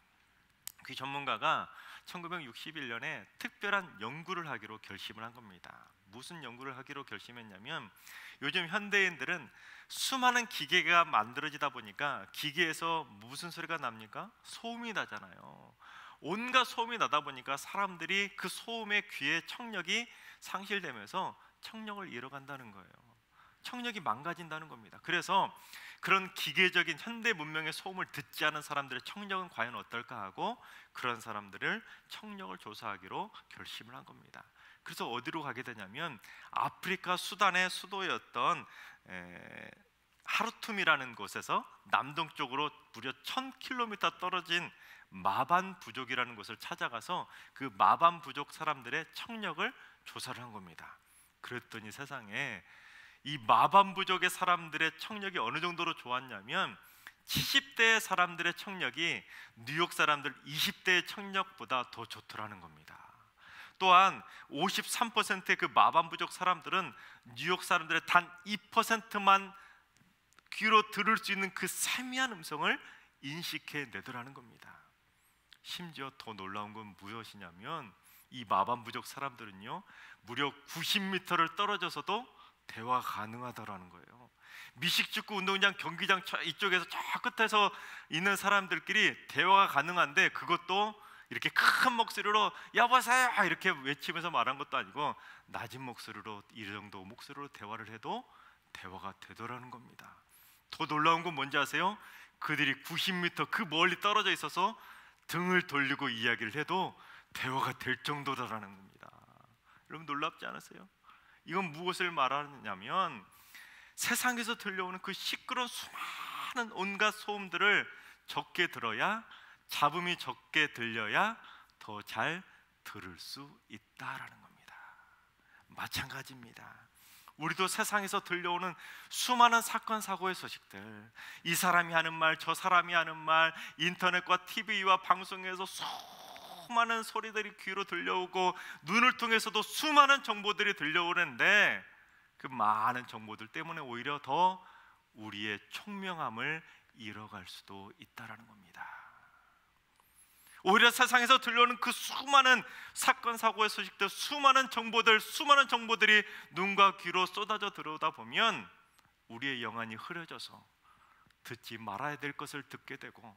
귀 전문가가 1961년에 특별한 연구를 하기로 결심을 한 겁니다. 무슨 연구를 하기로 결심했냐면, 요즘 현대인들은 수많은 기계가 만들어지다 보니까 기계에서 무슨 소리가 납니까? 소음이 나잖아요. 온갖 소음이 나다 보니까 사람들이 그 소음에 귀의 청력이 상실되면서 청력을 잃어간다는 거예요. 청력이 망가진다는 겁니다. 그래서 그런 기계적인 현대 문명의 소음을 듣지 않은 사람들의 청력은 과연 어떨까 하고 그런 사람들을 청력을 조사하기로 결심을 한 겁니다. 그래서 어디로 가게 되냐면 아프리카 수단의 수도였던 하르툼이라는 곳에서 남동쪽으로 무려 1000km 떨어진 마반 부족이라는 곳을 찾아가서 그 마반 부족 사람들의 청력을 조사를 한 겁니다. 그랬더니 세상에 이 마반 부족의 사람들의 청력이 어느 정도로 좋았냐면 70대의 사람들의 청력이 뉴욕 사람들 20대의 청력보다 더 좋더라는 겁니다. 또한 53%의 그 마반 부족 사람들은 뉴욕 사람들의 단 2%만 귀로 들을 수 있는 그 세미한 음성을 인식해내더라는 겁니다. 심지어 더 놀라운 건 무엇이냐면 이 마반 부족 사람들은요, 무려 90m를 떨어져서도 대화가 가능하다라는 거예요. 미식축구 운동장 경기장 이쪽에서 저 끝에서 있는 사람들끼리 대화가 가능한데, 그것도 이렇게 큰 목소리로 여보세요 이렇게 외치면서 말한 것도 아니고 낮은 목소리로, 이 정도 목소리로 대화를 해도 대화가 되더라는 겁니다. 더 놀라운 건 뭔지 아세요? 그들이 90m 그 멀리 떨어져 있어서 등을 돌리고 이야기를 해도 대화가 될 정도라는 겁니다. 여러분 놀랍지 않으세요? 이건 무엇을 말하느냐면 세상에서 들려오는 그 시끄러운 수많은 온갖 소음들을 적게 들어야, 잡음이 적게 들려야 더 잘 들을 수 있다라는 겁니다. 마찬가지입니다. 우리도 세상에서 들려오는 수많은 사건 사고의 소식들, 이 사람이 하는 말, 저 사람이 하는 말, 인터넷과 TV와 방송에서 수많은 소리들이 귀로 들려오고 눈을 통해서도 수많은 정보들이 들려오는데, 그 많은 정보들 때문에 오히려 더 우리의 총명함을 잃어갈 수도 있다라는 겁니다. 오히려 세상에서 들려오는 그 수많은 사건 사고의 소식들, 수많은 정보들이 눈과 귀로 쏟아져 들어오다 보면 우리의 영안이 흐려져서 듣지 말아야 될 것을 듣게 되고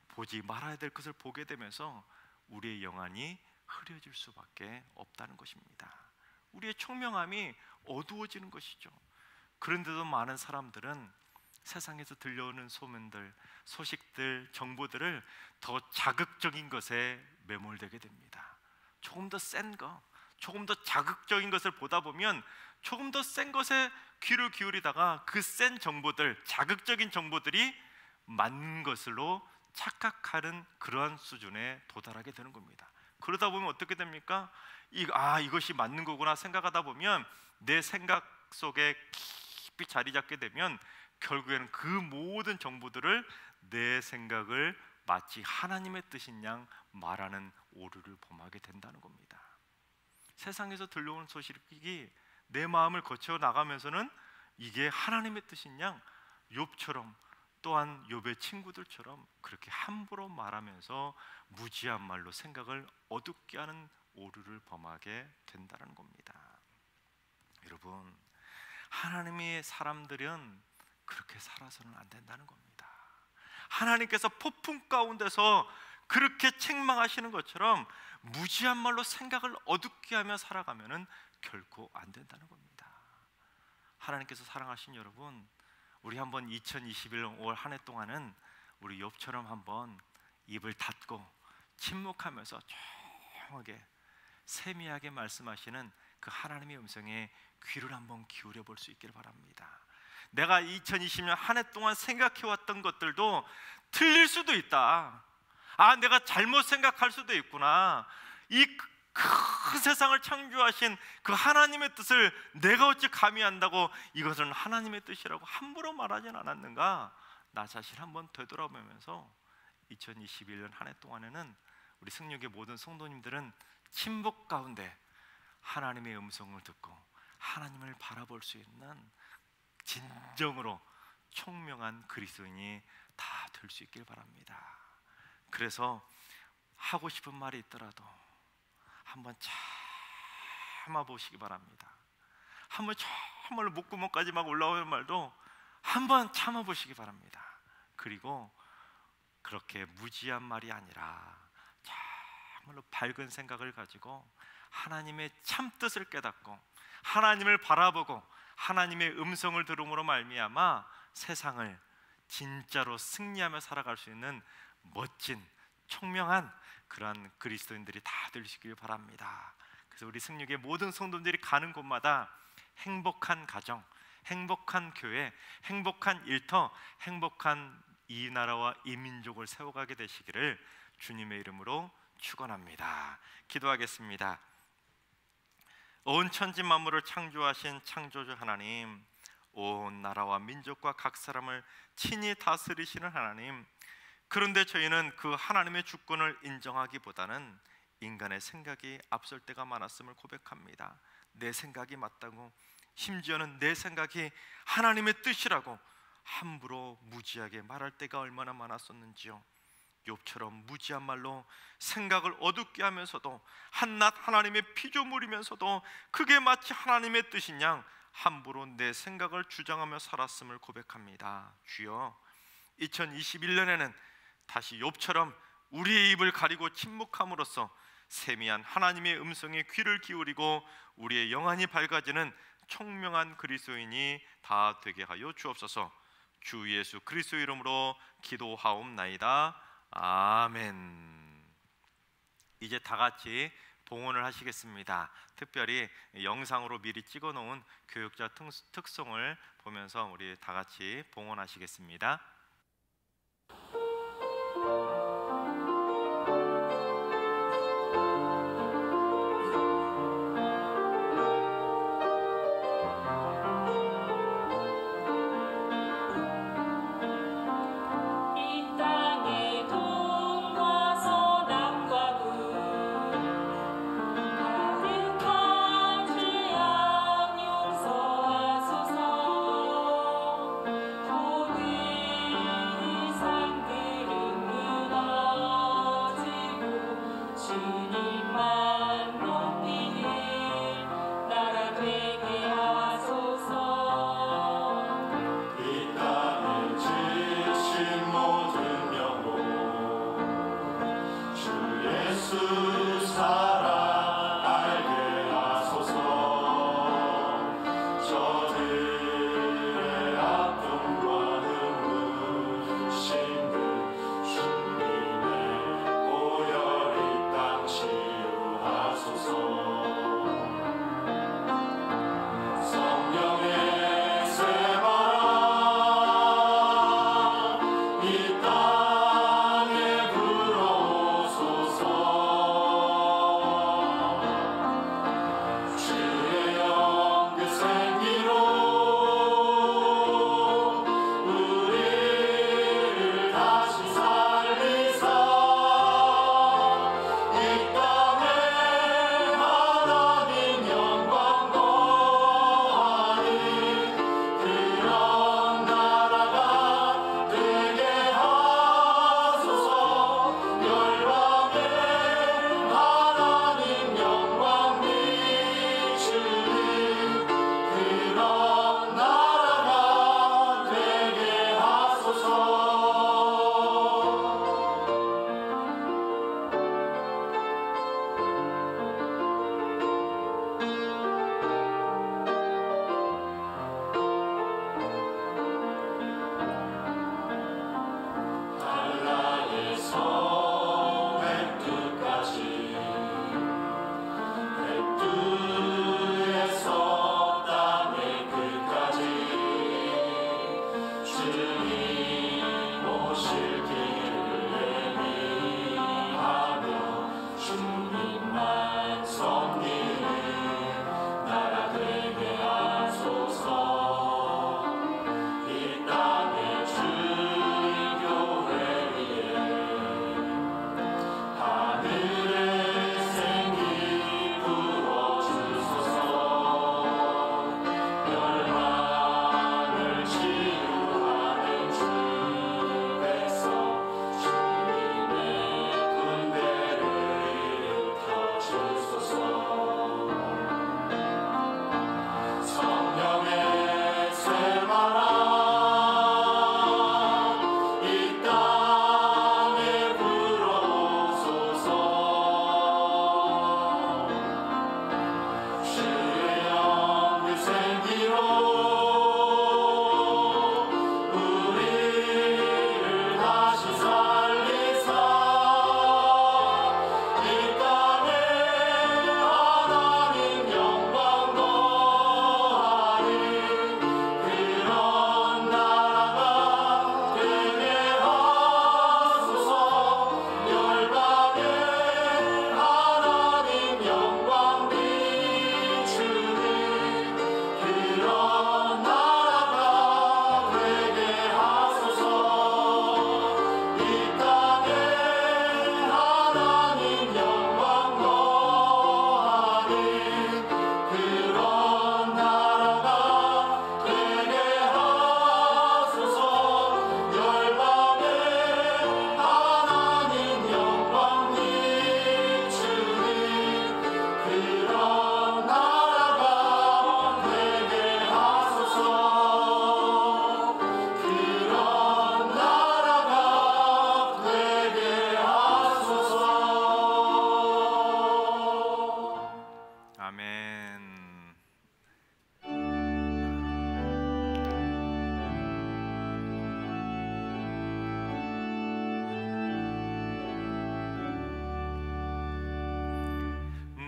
보지 말아야 될 것을 보게 되면서 우리의 영안이 흐려질 수밖에 없다는 것입니다. 우리의 총명함이 어두워지는 것이죠. 그런데도 많은 사람들은 세상에서 들려오는 소문들, 소식들, 정보들을 더 자극적인 것에 매몰되게 됩니다. 조금 더 센 거, 조금 더 자극적인 것을 보다 보면 조금 더 센 것에 귀를 기울이다가 그 센 정보들, 자극적인 정보들이 맞는 것으로 착각하는 그러한 수준에 도달하게 되는 겁니다. 그러다 보면 어떻게 됩니까? 이것이 맞는 거구나 생각하다 보면 내 생각 속에 깊이 자리 잡게 되면 결국에는 그 모든 정보들을 내 생각을 마치 하나님의 뜻인 양 말하는 오류를 범하게 된다는 겁니다. 세상에서 들려오는 소식이 내 마음을 거쳐 나가면서는 이게 하나님의 뜻인 양 욥처럼, 또한 욥의 친구들처럼 그렇게 함부로 말하면서 무지한 말로 생각을 어둡게 하는 오류를 범하게 된다는 겁니다. 여러분, 하나님의 사람들은 그렇게 살아서는 안 된다는 겁니다. 하나님께서 폭풍 가운데서 그렇게 책망하시는 것처럼 무지한 말로 생각을 어둡게 하며 살아가면은 결코 안 된다는 겁니다. 하나님께서 사랑하신 여러분, 우리 한번 2021년 5월 한 해 동안은 우리 욥처럼 한번 입을 닫고 침묵하면서 조용하게 세미하게 말씀하시는 그 하나님의 음성에 귀를 한번 기울여 볼 수 있기를 바랍니다. 내가 2020년 한 해 동안 생각해왔던 것들도 틀릴 수도 있다. 아, 내가 잘못 생각할 수도 있구나. 이 큰 세상을 창조하신 그 하나님의 뜻을 내가 어찌 감히 안다고 이것은 하나님의 뜻이라고 함부로 말하진 않았는가? 나 자신 한번 되돌아보면서 2021년 한 해 동안에는 우리 승육의 모든 성도님들은 침묵 가운데 하나님의 음성을 듣고 하나님을 바라볼 수 있는 진정으로 총명한 그리스도인이 다 될 수 있길 바랍니다. 그래서 하고 싶은 말이 있더라도 한번 참아보시기 바랍니다. 한번 정말로 목구멍까지 막 올라오는 말도 한번 참아보시기 바랍니다. 그리고 그렇게 무지한 말이 아니라 정말로 밝은 생각을 가지고 하나님의 참뜻을 깨닫고 하나님을 바라보고 하나님의 음성을 들음으로 말미암아 세상을 진짜로 승리하며 살아갈 수 있는 멋진 총명한 그러한 그리스도인들이 다 되시길 바랍니다. 그래서 우리 승육의 모든 성도들이 가는 곳마다 행복한 가정, 행복한 교회, 행복한 일터, 행복한 이 나라와 이 민족을 세워가게 되시기를 주님의 이름으로 축원합니다. 기도하겠습니다. 온 천지 만물을 창조하신 창조주 하나님, 온 나라와 민족과 각 사람을 친히 다스리시는 하나님, 그런데 저희는 그 하나님의 주권을 인정하기보다는 인간의 생각이 앞설 때가 많았음을 고백합니다. 내 생각이 맞다고, 심지어는 내 생각이 하나님의 뜻이라고 함부로 무지하게 말할 때가 얼마나 많았었는지요. 욥처럼 무지한 말로 생각을 어둡게 하면서도 한낱 하나님의 피조물이면서도 그게 마치 하나님의 뜻인 양 함부로 내 생각을 주장하며 살았음을 고백합니다. 주여, 2021년에는 다시 욥처럼 우리의 입을 가리고 침묵함으로써 세미한 하나님의 음성에 귀를 기울이고 우리의 영안이 밝아지는 총명한 그리스도인이 다 되게 하여 주옵소서. 주 예수 그리스도 이름으로 기도하옵나이다. 아멘. 이제 다 같이 봉헌을 하시겠습니다. 특별히 영상으로 미리 찍어 놓은 교육자 특송을 보면서 우리 다 같이 봉헌하시겠습니다. 용서하소서.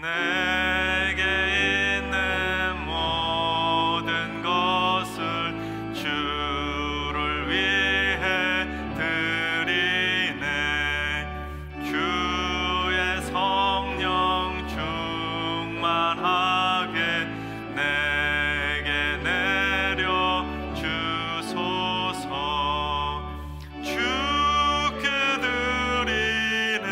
내게 있는 모든 것을 주를 위해 드리네. 주의 성령 충만하게 내게 내려 주소서. 주께 드리네.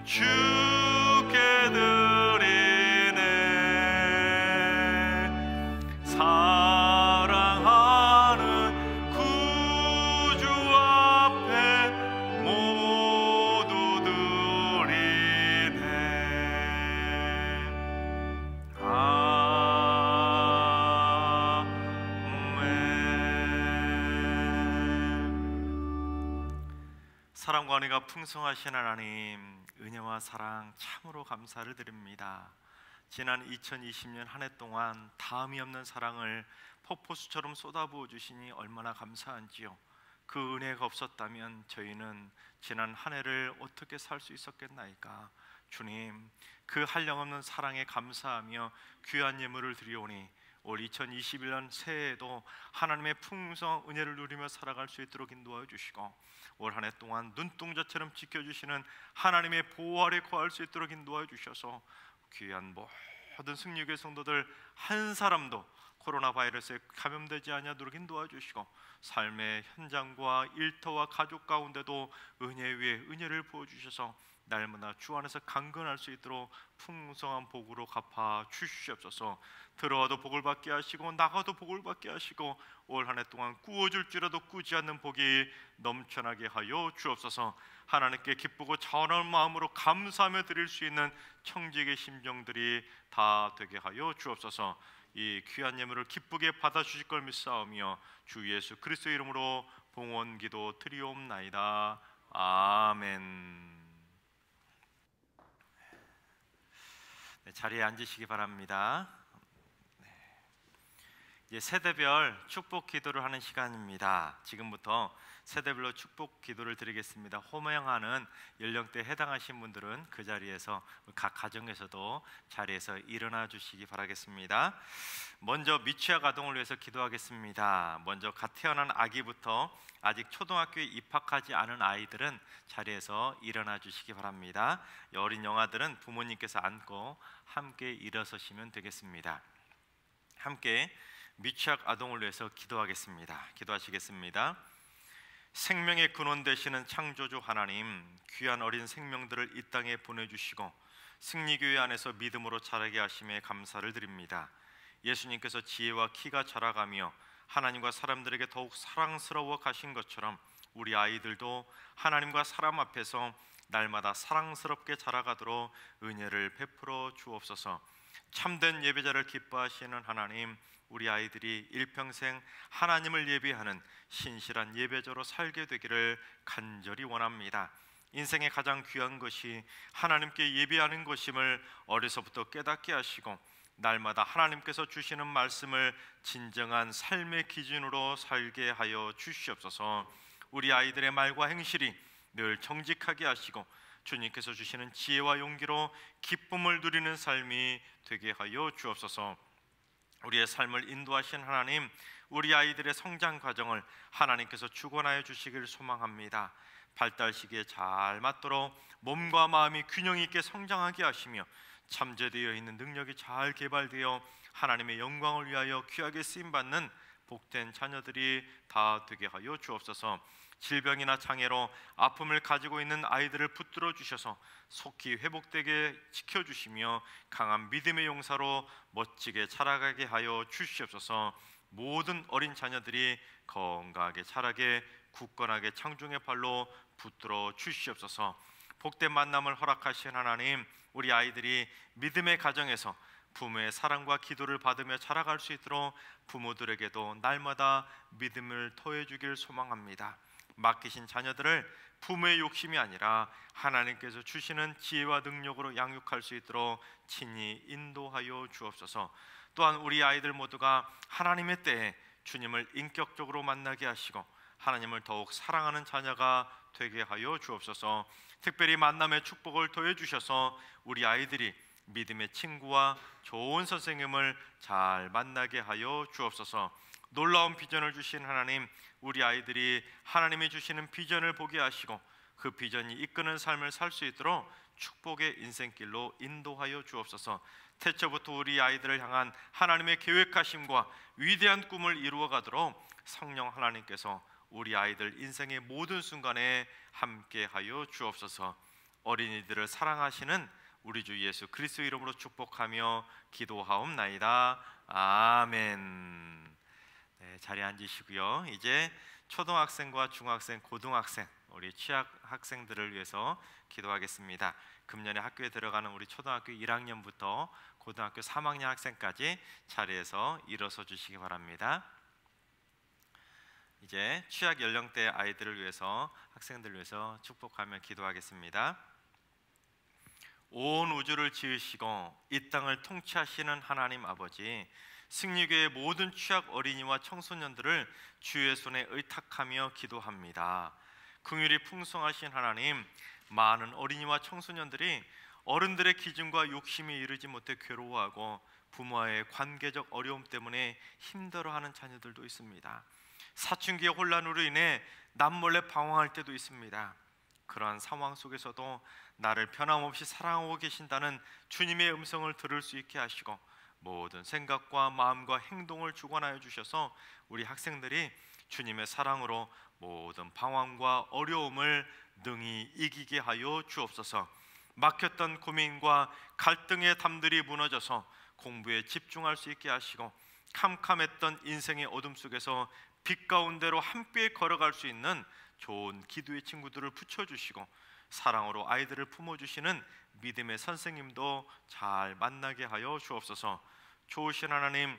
주께 드리네. 사랑하는 구주 앞에 모두 드리네. 아멘. 사랑과 은혜가 풍성하신 하나님, 은혜와 사랑 참으로 감사를 드립니다. 지난 2020년 한 해 동안 다음이 없는 사랑을 폭포수처럼 쏟아부어 주시니 얼마나 감사한지요. 그 은혜가 없었다면 저희는 지난 한 해를 어떻게 살 수 있었겠나이까. 주님, 그 한량없는 사랑에 감사하며 귀한 예물을 드리오니 올 2021년 새해에도 하나님의 풍성한 은혜를 누리며 살아갈 수 있도록 인도하여 주시고, 올 한 해 동안 눈동자처럼 지켜주시는 하나님의 보호 아래 거할 수 있도록 인도하여 주셔서 귀한 모든 승리교회 성도들 한 사람도 코로나 바이러스에 감염되지 않도록 인도하여 주시고, 삶의 현장과 일터와 가족 가운데도 은혜 위에 은혜를 부어주셔서 날마다 주 안에서 강건할 수 있도록 풍성한 복으로 갚아 주시옵소서. 들어와도 복을 받게 하시고 나가도 복을 받게 하시고 올 한 해 동안 꾸어줄지라도 꾸지 않는 복이 넘쳐나게 하여 주옵소서. 하나님께 기쁘고 자원한 마음으로 감사하며 드릴 수 있는 청지기의 심정들이 다 되게 하여 주옵소서. 이 귀한 예물을 기쁘게 받아주실 걸 믿사오며 주 예수 그리스도 이름으로 봉헌기도 드리옵나이다. 아멘. 네, 자리에 앉으시기 바랍니다. 이제 세대별 축복 기도를 하는 시간입니다. 지금부터 세대별로 축복 기도를 드리겠습니다. 호명하는 연령대에 해당하신 분들은 그 자리에서 각 가정에서도 자리에서 일어나 주시기 바라겠습니다. 먼저 미취학 아동을 위해서 기도하겠습니다. 먼저 갓 태어난 아기부터 아직 초등학교에 입학하지 않은 아이들은 자리에서 일어나 주시기 바랍니다. 어린 영아들은 부모님께서 안고 함께 일어서시면 되겠습니다. 함께 미취학 아동을 위해서 기도하겠습니다. 기도하시겠습니다. 생명의 근원 되시는 창조주 하나님, 귀한 어린 생명들을 이 땅에 보내주시고 승리교회 안에서 믿음으로 자라게 하심에 감사를 드립니다. 예수님께서 지혜와 키가 자라가며 하나님과 사람들에게 더욱 사랑스러워 가신 것처럼 우리 아이들도 하나님과 사람 앞에서 날마다 사랑스럽게 자라가도록 은혜를 베풀어 주옵소서. 참된 예배자를 기뻐하시는 하나님, 우리 아이들이 일평생 하나님을 예배하는 신실한 예배자로 살게 되기를 간절히 원합니다. 인생의 가장 귀한 것이 하나님께 예배하는 것임을 어려서부터 깨닫게 하시고 날마다 하나님께서 주시는 말씀을 진정한 삶의 기준으로 살게 하여 주시옵소서. 우리 아이들의 말과 행실이 늘 정직하게 하시고 주님께서 주시는 지혜와 용기로 기쁨을 누리는 삶이 되게 하여 주옵소서. 우리의 삶을 인도하신 하나님, 우리 아이들의 성장 과정을 하나님께서 주관하여 주시길 소망합니다. 발달 시기에 잘 맞도록 몸과 마음이 균형 있게 성장하게 하시며 잠재되어 있는 능력이 잘 개발되어 하나님의 영광을 위하여 귀하게 쓰임받는 복된 자녀들이 다 되게 하여 주옵소서. 질병이나 장애로 아픔을 가지고 있는 아이들을 붙들어 주셔서 속히 회복되게 지켜주시며 강한 믿음의 용사로 멋지게 자라가게 하여 주시옵소서. 모든 어린 자녀들이 건강하게 자라게 굳건하게 창중의 발로 붙들어 주시옵소서. 복된 만남을 허락하신 하나님, 우리 아이들이 믿음의 가정에서 부모의 사랑과 기도를 받으며 자라갈 수 있도록 부모들에게도 날마다 믿음을 더해 주길 소망합니다. 맡기신 자녀들을 부모의 욕심이 아니라 하나님께서 주시는 지혜와 능력으로 양육할 수 있도록 친히 인도하여 주옵소서. 또한 우리 아이들 모두가 하나님의 때에 주님을 인격적으로 만나게 하시고 하나님을 더욱 사랑하는 자녀가 되게 하여 주옵소서. 특별히 만남의 축복을 더해 주셔서 우리 아이들이 믿음의 친구와 좋은 선생님을 잘 만나게 하여 주옵소서. 놀라운 비전을 주신 하나님, 우리 아이들이 하나님이 주시는 비전을 보게 하시고 그 비전이 이끄는 삶을 살 수 있도록 축복의 인생길로 인도하여 주옵소서. 태초부터 우리 아이들을 향한 하나님의 계획하심과 위대한 꿈을 이루어 가도록 성령 하나님께서 우리 아이들 인생의 모든 순간에 함께하여 주옵소서. 어린이들을 사랑하시는 우리 주 예수 그리스도 이름으로 축복하며 기도하옵나이다. 아멘. 네, 자리에 앉으시고요. 이제 초등학생과 중학생, 고등학생, 우리 취학 학생들을 위해서 기도하겠습니다. 금년에 학교에 들어가는 우리 초등학교 1학년부터 고등학교 3학년 학생까지 자리에서 일어서 주시기 바랍니다. 이제 취학 연령대 아이들을 위해서, 학생들을 위해서 축복하며 기도하겠습니다. 온 우주를 지으시고 이 땅을 통치하시는 하나님 아버지, 승리교의 모든 취학 어린이와 청소년들을 주의 손에 의탁하며 기도합니다. 긍휼이 풍성하신 하나님, 많은 어린이와 청소년들이 어른들의 기준과 욕심에 이르지 못해 괴로워하고 부모와의 관계적 어려움 때문에 힘들어하는 자녀들도 있습니다. 사춘기의 혼란으로 인해 남몰래 방황할 때도 있습니다. 그러한 상황 속에서도 나를 변함없이 사랑하고 계신다는 주님의 음성을 들을 수 있게 하시고 모든 생각과 마음과 행동을 주관하여 주셔서 우리 학생들이 주님의 사랑으로 모든 방황과 어려움을 능히 이기게 하여 주옵소서. 막혔던 고민과 갈등의 담들이 무너져서 공부에 집중할 수 있게 하시고 캄캄했던 인생의 어둠 속에서 빛 가운데로 함께 걸어갈 수 있는 좋은 기도의 친구들을 붙여주시고 사랑으로 아이들을 품어주시는 믿음의 선생님도 잘 만나게 하여 주옵소서. 좋으신 하나님,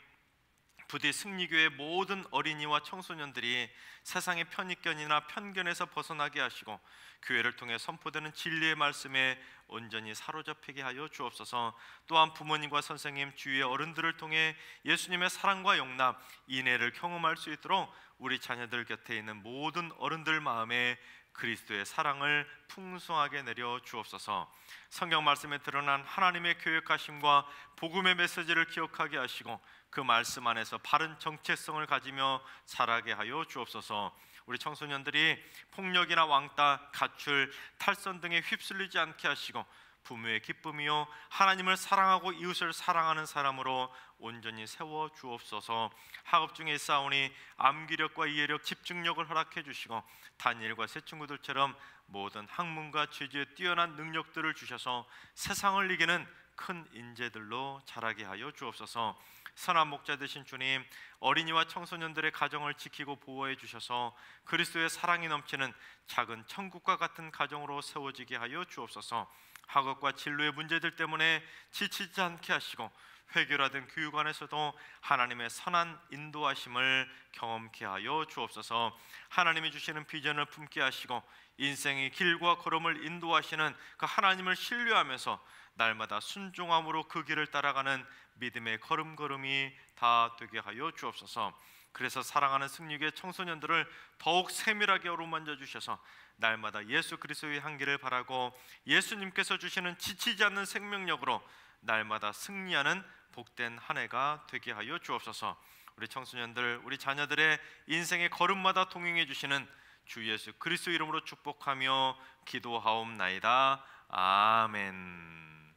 부디 승리교의 모든 어린이와 청소년들이 세상의 편견이나 편견에서 벗어나게 하시고 교회를 통해 선포되는 진리의 말씀에 온전히 사로잡히게 하여 주옵소서. 또한 부모님과 선생님, 주위의 어른들을 통해 예수님의 사랑과 용납, 인애를 경험할 수 있도록 우리 자녀들 곁에 있는 모든 어른들 마음에 그리스도의 사랑을 풍성하게 내려 주옵소서. 성경 말씀에 드러난 하나님의 계획하심과 복음의 메시지를 기억하게 하시고 그 말씀 안에서 바른 정체성을 가지며 자라게 하여 주옵소서. 우리 청소년들이 폭력이나 왕따, 가출, 탈선 등에 휩쓸리지 않게 하시고 부모의 기쁨이요 하나님을 사랑하고 이웃을 사랑하는 사람으로 온전히 세워 주옵소서. 학업 중에 싸우니 암기력과 이해력, 집중력을 허락해 주시고 다니엘과 새 친구들처럼 모든 학문과 취지에 뛰어난 능력들을 주셔서 세상을 이기는 큰 인재들로 자라게 하여 주옵소서. 선한 목자 되신 주님, 어린이와 청소년들의 가정을 지키고 보호해 주셔서 그리스도의 사랑이 넘치는 작은 천국과 같은 가정으로 세워지게 하여 주옵소서. 학업과 진로의 문제들 때문에 지치지 않게 하시고 회교라든 교육 안에서도 하나님의 선한 인도하심을 경험케 하여 주옵소서. 하나님이 주시는 비전을 품게 하시고 인생의 길과 걸음을 인도하시는 그 하나님을 신뢰하면서 날마다 순종함으로 그 길을 따라가는 믿음의 걸음걸음이 다 되게 하여 주옵소서. 그래서 사랑하는 승리교의 청소년들을 더욱 세밀하게 어루만져 주셔서 날마다 예수 그리스도의 향기를 바라고 예수님께서 주시는 지치지 않는 생명력으로 날마다 승리하는 복된 한 해가 되게 하여 주옵소서. 우리 청소년들, 우리 자녀들의 인생의 걸음마다 동행해 주시는 주 예수 그리스도 이름으로 축복하며 기도하옵나이다. 아멘.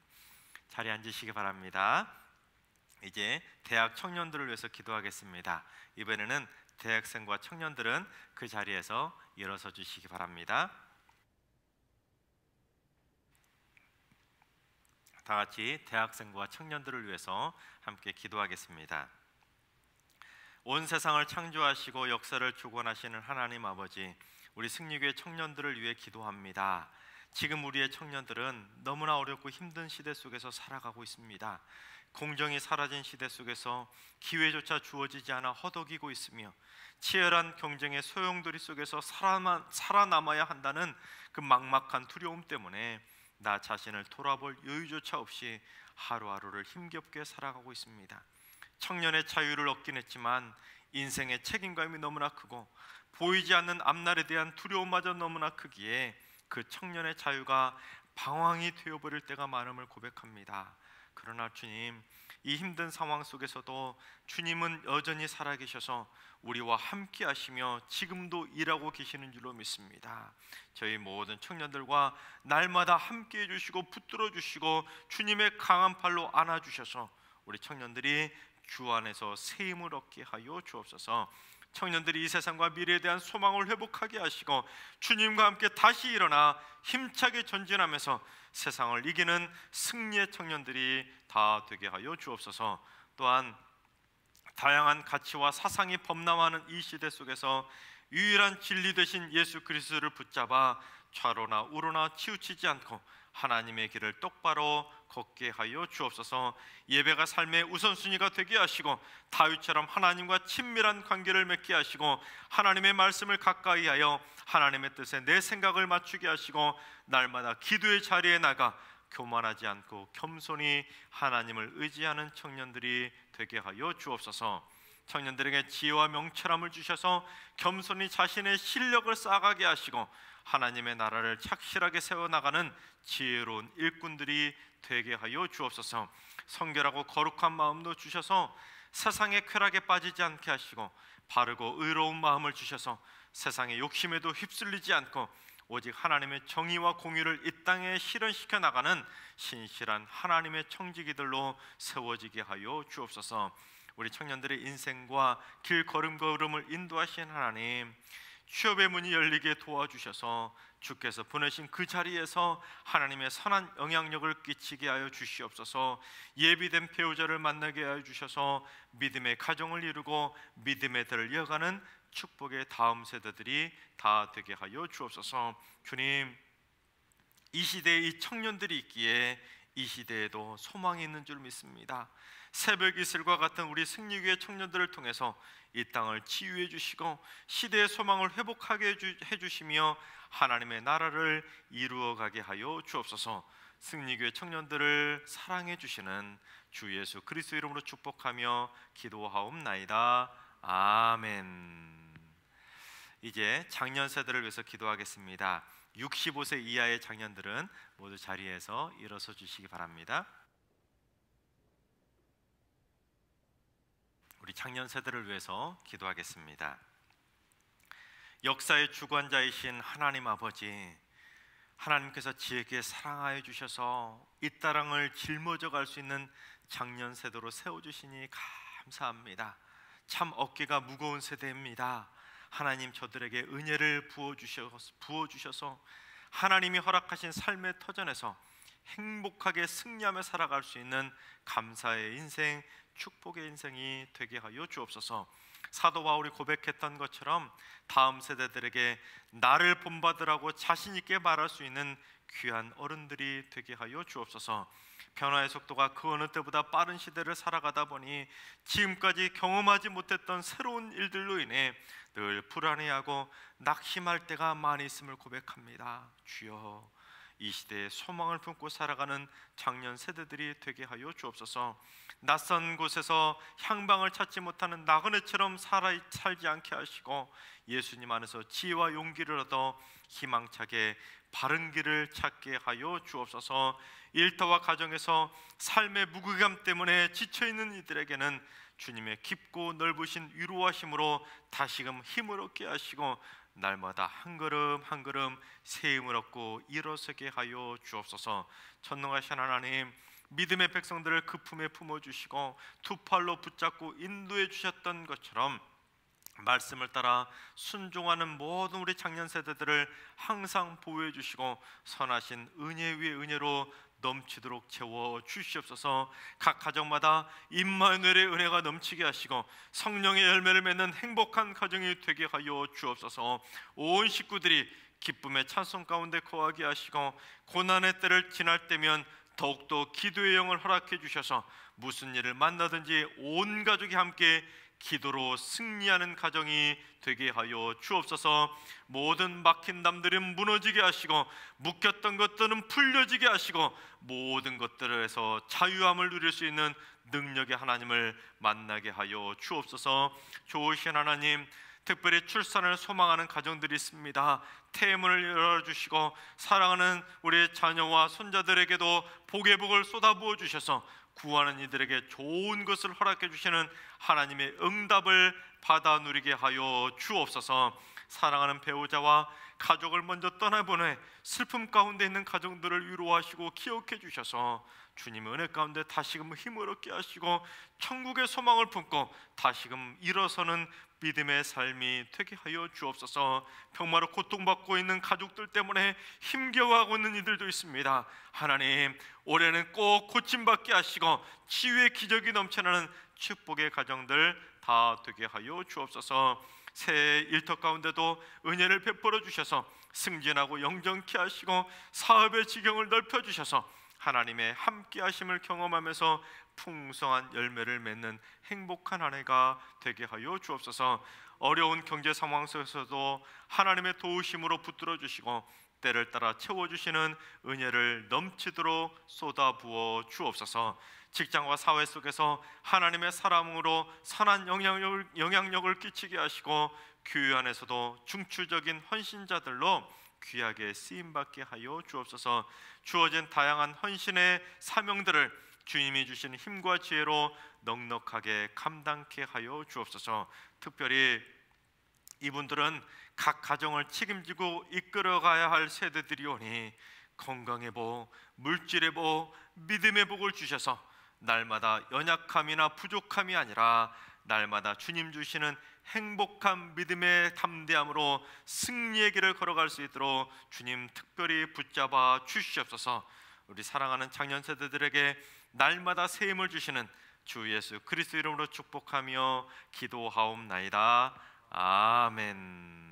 자리에 앉으시기 바랍니다. 이제 대학 청년들을 위해서 기도하겠습니다. 이번에는 대학생과 청년들은 그 자리에서 일어서 주시기 바랍니다. 다 같이 대학생과 청년들을 위해서 함께 기도하겠습니다. 온 세상을 창조하시고 역사를 주관하시는 하나님 아버지, 우리 승리교회 청년들을 위해 기도합니다. 지금 우리의 청년들은 너무나 어렵고 힘든 시대 속에서 살아가고 있습니다. 공정이 사라진 시대 속에서 기회조차 주어지지 않아 허덕이고 있으며 치열한 경쟁의 소용돌이 속에서 살아남아야 한다는 그 막막한 두려움 때문에 나 자신을 돌아볼 여유조차 없이 하루하루를 힘겹게 살아가고 있습니다. 청년의 자유를 얻긴 했지만 인생의 책임감이 너무나 크고 보이지 않는 앞날에 대한 두려움마저 너무나 크기에 그 청년의 자유가 방황이 되어버릴 때가 많음을 고백합니다. 그러나 주님, 이 힘든 상황 속에서도 주님은 여전히 살아계셔서 우리와 함께 하시며 지금도 일하고 계시는 줄로 믿습니다. 저희 모든 청년들과 날마다 함께 해주시고 붙들어 주시고 주님의 강한 팔로 안아주셔서 우리 청년들이 주 안에서 새 힘을 얻게 하여 주옵소서. 청년들이 이 세상과 미래에 대한 소망을 회복하게 하시고 주님과 함께 다시 일어나 힘차게 전진하면서 세상을 이기는 승리의 청년들이 다 되게 하여 주옵소서. 또한 다양한 가치와 사상이 범람하는 이 시대 속에서 유일한 진리 되신 예수 그리스도를 붙잡아 좌로나 우로나 치우치지 않고 하나님의 길을 똑바로 걷게 하여 주옵소서. 예배가 삶의 우선순위가 되게 하시고 다윗처럼 하나님과 친밀한 관계를 맺게 하시고 하나님의 말씀을 가까이 하여 하나님의 뜻에 내 생각을 맞추게 하시고 날마다 기도의 자리에 나가 교만하지 않고 겸손히 하나님을 의지하는 청년들이 되게 하여 주옵소서. 청년들에게 지혜와 명철함을 주셔서 겸손히 자신의 실력을 쌓아가게 하시고 하나님의 나라를 착실하게 세워나가는 지혜로운 일꾼들이 되게 하여 주옵소서. 성결하고 거룩한 마음도 주셔서 세상의 쾌락에 빠지지 않게 하시고 바르고 의로운 마음을 주셔서 세상의 욕심에도 휩쓸리지 않고 오직 하나님의 정의와 공의를 이 땅에 실현시켜 나가는 신실한 하나님의 청지기들로 세워지게 하여 주옵소서. 우리 청년들의 인생과 길 걸음걸음을 인도하신 하나님, 취업의 문이 열리게 도와주셔서 주께서 보내신 그 자리에서 하나님의 선한 영향력을 끼치게 하여 주시옵소서. 예비된 배우자를 만나게 하여 주셔서 믿음의 가정을 이루고 믿음의 들을 이어가는 축복의 다음 세대들이 다 되게 하여 주옵소서. 주님, 이 시대에 이 청년들이 있기에 이 시대에도 소망이 있는 줄 믿습니다. 새벽 이슬과 같은 우리 승리교회 청년들을 통해서 이 땅을 치유해 주시고 시대의 소망을 회복하게 해주시며 하나님의 나라를 이루어가게 하여 주옵소서. 승리교회 청년들을 사랑해 주시는 주 예수 그리스도 이름으로 축복하며 기도하옵나이다. 아멘. 이제 장년 세대를 위해서 기도하겠습니다. 65세 이하의 장년들은 모두 자리에서 일어서 주시기 바랍니다. 우리 장년 세대를 위해서 기도하겠습니다. 역사의 주관자이신 하나님 아버지, 하나님께서 지혜롭게 사랑하여 주셔서 이 땅을 짊어져 갈 수 있는 장년 세대로 세워주시니 감사합니다. 참 어깨가 무거운 세대입니다. 하나님, 저들에게 은혜를 부어주셔서 하나님이 허락하신 삶의 터전에서 행복하게 승리하며 살아갈 수 있는 감사의 인생, 축복의 인생이 되게 하여 주옵소서. 사도 바울이 고백했던 것처럼 다음 세대들에게 나를 본받으라고 자신 있게 말할 수 있는 귀한 어른들이 되게 하여 주옵소서. 변화의 속도가 그 어느 때보다 빠른 시대를 살아가다 보니 지금까지 경험하지 못했던 새로운 일들로 인해 늘 불안해하고 낙심할 때가 많이 있음을 고백합니다. 주여, 이 시대에 소망을 품고 살아가는 장년 세대들이 되게 하여 주옵소서. 낯선 곳에서 향방을 찾지 못하는 나그네처럼 살지 않게 하시고 예수님 안에서 지혜와 용기를 얻어 희망차게 바른 길을 찾게 하여 주옵소서. 일터와 가정에서 삶의 무게감 때문에 지쳐있는 이들에게는 주님의 깊고 넓으신 위로하심으로 다시금 힘을 얻게 하시고 날마다 한 걸음 한 걸음 새 힘을 얻고 일어서게 하여 주옵소서. 전능하신 하나님, 믿음의 백성들을 그 품에 품어주시고 두 팔로 붙잡고 인도해 주셨던 것처럼 말씀을 따라 순종하는 모든 우리 장년 세대들을 항상 보호해 주시고 선하신 은혜 위에 은혜로 넘치도록 채워 주시옵소서. 각 가정마다 임마누엘의 은혜가 넘치게 하시고 성령의 열매를 맺는 행복한 가정이 되게 하여 주옵소서. 온 식구들이 기쁨의 찬송 가운데 거하게 하시고 고난의 때를 지날 때면 더욱더 기도의 영을 허락해 주셔서 무슨 일을 만나든지 온 가족이 함께 기도로 승리하는 가정이 되게 하여 주옵소서. 모든 막힌 담들은 무너지게 하시고 묶였던 것들은 풀려지게 하시고 모든 것들에서 자유함을 누릴 수 있는 능력의 하나님을 만나게 하여 주옵소서. 좋으신 하나님, 특별히 출산을 소망하는 가정들이 있습니다. 태문을 열어주시고 사랑하는 우리 자녀와 손자들에게도 복의 복을 쏟아부어 주셔서 구하는 이들에게 좋은 것을 허락해 주시는 하나님의 응답을 받아 누리게 하여 주옵소서. 사랑하는 배우자와 가족을 먼저 떠나보내 슬픔 가운데 있는 가정들을 위로하시고 기억해 주셔서 주님의 은혜 가운데 다시금 힘을 얻게 하시고 천국의 소망을 품고 다시금 일어서는 믿음의 삶이 되게 하여 주옵소서. 병마로 고통받고 있는 가족들 때문에 힘겨워하고 있는 이들도 있습니다. 하나님, 올해는 꼭 고침받게 하시고 치유의 기적이 넘쳐나는 축복의 가정들 다 되게 하여 주옵소서. 새해 일터 가운데도 은혜를 베풀어 주셔서 승진하고 영정케 하시고 사업의 지경을 넓혀 주셔서 하나님의 함께 하심을 경험하면서 풍성한 열매를 맺는 행복한 한 해가 되게 하여 주옵소서. 어려운 경제 상황 속에서도 하나님의 도우심으로 붙들어 주시고 때를 따라 채워주시는 은혜를 넘치도록 쏟아부어 주옵소서. 직장과 사회 속에서 하나님의 사랑으로 선한 영향력을 끼치게 하시고 교회 안에서도 중추적인 헌신자들로 귀하게 쓰임받게 하여 주옵소서. 주어진 다양한 헌신의 사명들을 주님이 주신 힘과 지혜로 넉넉하게 감당케 하여 주옵소서. 특별히 이분들은 각 가정을 책임지고 이끌어가야 할 세대들이오니 건강의 복, 물질의 복, 믿음의 복을 주셔서 날마다 연약함이나 부족함이 아니라 날마다 주님 주시는 행복한 믿음의 담대함으로 승리의 길을 걸어갈 수 있도록 주님 특별히 붙잡아 주시옵소서. 우리 사랑하는 장년 세대들에게 날마다 새 힘을 주시는 주 예수 그리스도 이름으로 축복하며 기도하옵나이다. 아멘.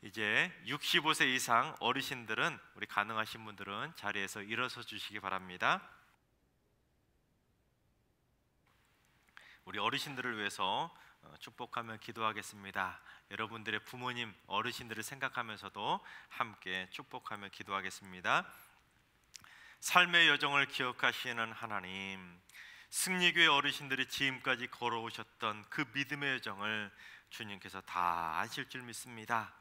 이제 65세 이상 어르신들은, 우리 가능하신 분들은 자리에서 일어서 주시기 바랍니다. 우리 어르신들을 위해서 축복하며 기도하겠습니다. 여러분들의 부모님, 어르신들을 생각하면서도 함께 축복하며 기도하겠습니다. 삶의 여정을 기억하시는 하나님, 승리교회 어르신들이 지금까지 걸어오셨던 그 믿음의 여정을 주님께서 다 아실 줄 믿습니다.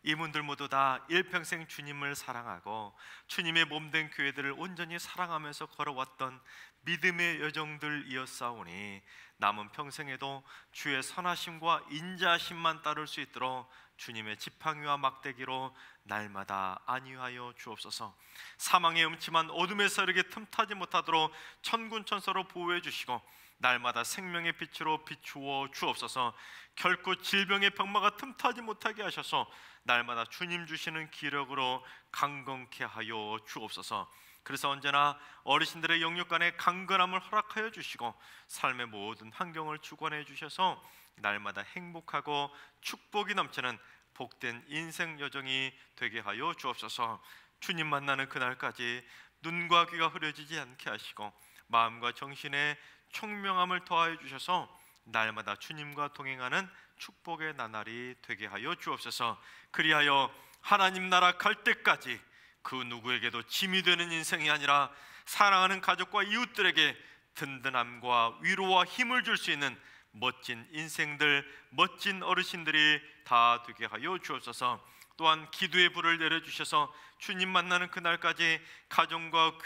이분들 모두 다 일평생 주님을 사랑하고 주님의 몸된 교회들을 온전히 사랑하면서 걸어왔던 믿음의 여정들이었사오니 남은 평생에도 주의 선하심과 인자하심만 따를 수 있도록 주님의 지팡이와 막대기로 날마다 안위하여 주옵소서. 사망의 음침한 어둠의 세력에 틈타지 못하도록 천군천사로 보호해 주시고 날마다 생명의 빛으로 비추어 주옵소서. 결코 질병의 병마가 틈타지 못하게 하셔서 날마다 주님 주시는 기력으로 강건케 하여 주옵소서. 그래서 언제나 어르신들의 영육간에 강건함을 허락하여 주시고 삶의 모든 환경을 주관해 주셔서 날마다 행복하고 축복이 넘치는 복된 인생 여정이 되게 하여 주옵소서. 주님 만나는 그날까지 눈과 귀가 흐려지지 않게 하시고 마음과 정신에 총명함을 더하여 주셔서 날마다 주님과 동행하는 축복의 나날이 되게 하여 주옵소서. 그리하여 하나님 나라 갈 때까지 그 누구에게도 짐이 되는 인생이 아니라 사랑하는 가족과 이웃들에게 든든함과 위로와 힘을 줄 수 있는 멋진 인생들, 멋진 어르신들이 다 되게 하여 주옵소서. 또한 기도의 불을 내려주셔서 주님 만나는 그날까지 가정과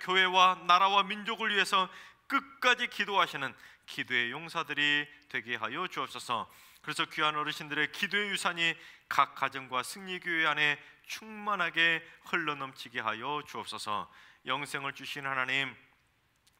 교회와 나라와 민족을 위해서 끝까지 기도하시는 기도의 용사들이 되게 하여 주옵소서. 그래서 귀한 어르신들의 기도의 유산이 각 가정과 승리교회 안에 충만하게 흘러넘치게 하여 주옵소서. 영생을 주신 하나님,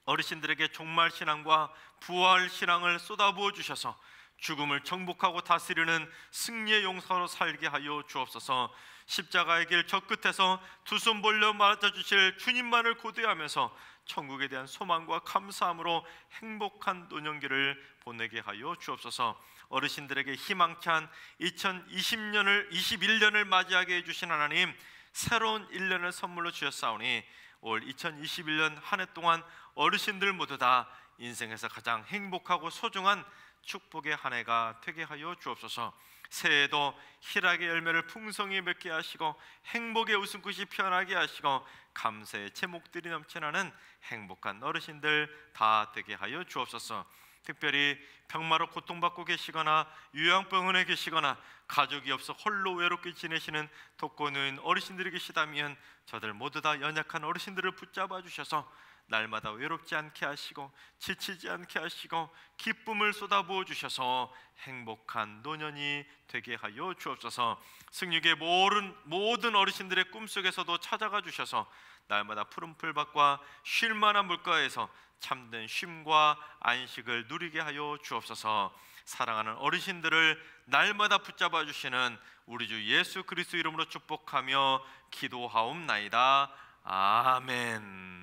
어르신들에게 종말 신앙과 부활 신앙을 쏟아부어 주셔서 죽음을 정복하고 다스리는 승리의 용사로 살게 하여 주옵소서. 십자가의 길 저 끝에서 두 손 벌려 맞아주실 주님만을 고대하면서 천국에 대한 소망과 감사함으로 행복한 노년기를 보내게 하여 주옵소서. 어르신들에게 희망찬 21년을 맞이하게 해주신 하나님, 새로운 1년을 선물로 주셨사오니 올 2021년 한 해 동안 어르신들 모두 다 인생에서 가장 행복하고 소중한 축복의 한 해가 되게 하여 주옵소서. 새해에도 희락의 열매를 풍성히 맺게 하시고 행복의 웃음꽃이 피어나게 하시고 감사의 제목들이 넘쳐나는 행복한 어르신들 다 되게 하여 주옵소서. 특별히 병마로 고통받고 계시거나 요양병원에 계시거나 가족이 없어 홀로 외롭게 지내시는 독거노인 어르신들이 계시다면 저들 모두 다 연약한 어르신들을 붙잡아 주셔서 날마다 외롭지 않게 하시고 지치지 않게 하시고 기쁨을 쏟아부어 주셔서 행복한 노년이 되게 하여 주옵소서. 승육의 모든 어르신들의 꿈속에서도 찾아가 주셔서 날마다 푸른 풀밭과 쉴만한 물가에서 참된 쉼과 안식을 누리게 하여 주옵소서. 사랑하는 어르신들을 날마다 붙잡아 주시는 우리 주 예수 그리스도 이름으로 축복하며 기도하옵나이다. 아멘.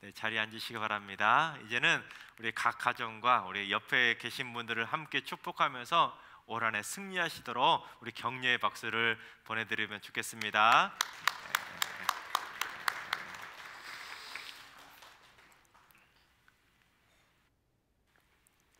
네, 자리에 앉으시기 바랍니다. 이제는 우리 각 가정과 우리 옆에 계신 분들을 함께 축복하면서 올 한 해 승리하시도록 우리 격려의 박수를 보내드리면 좋겠습니다.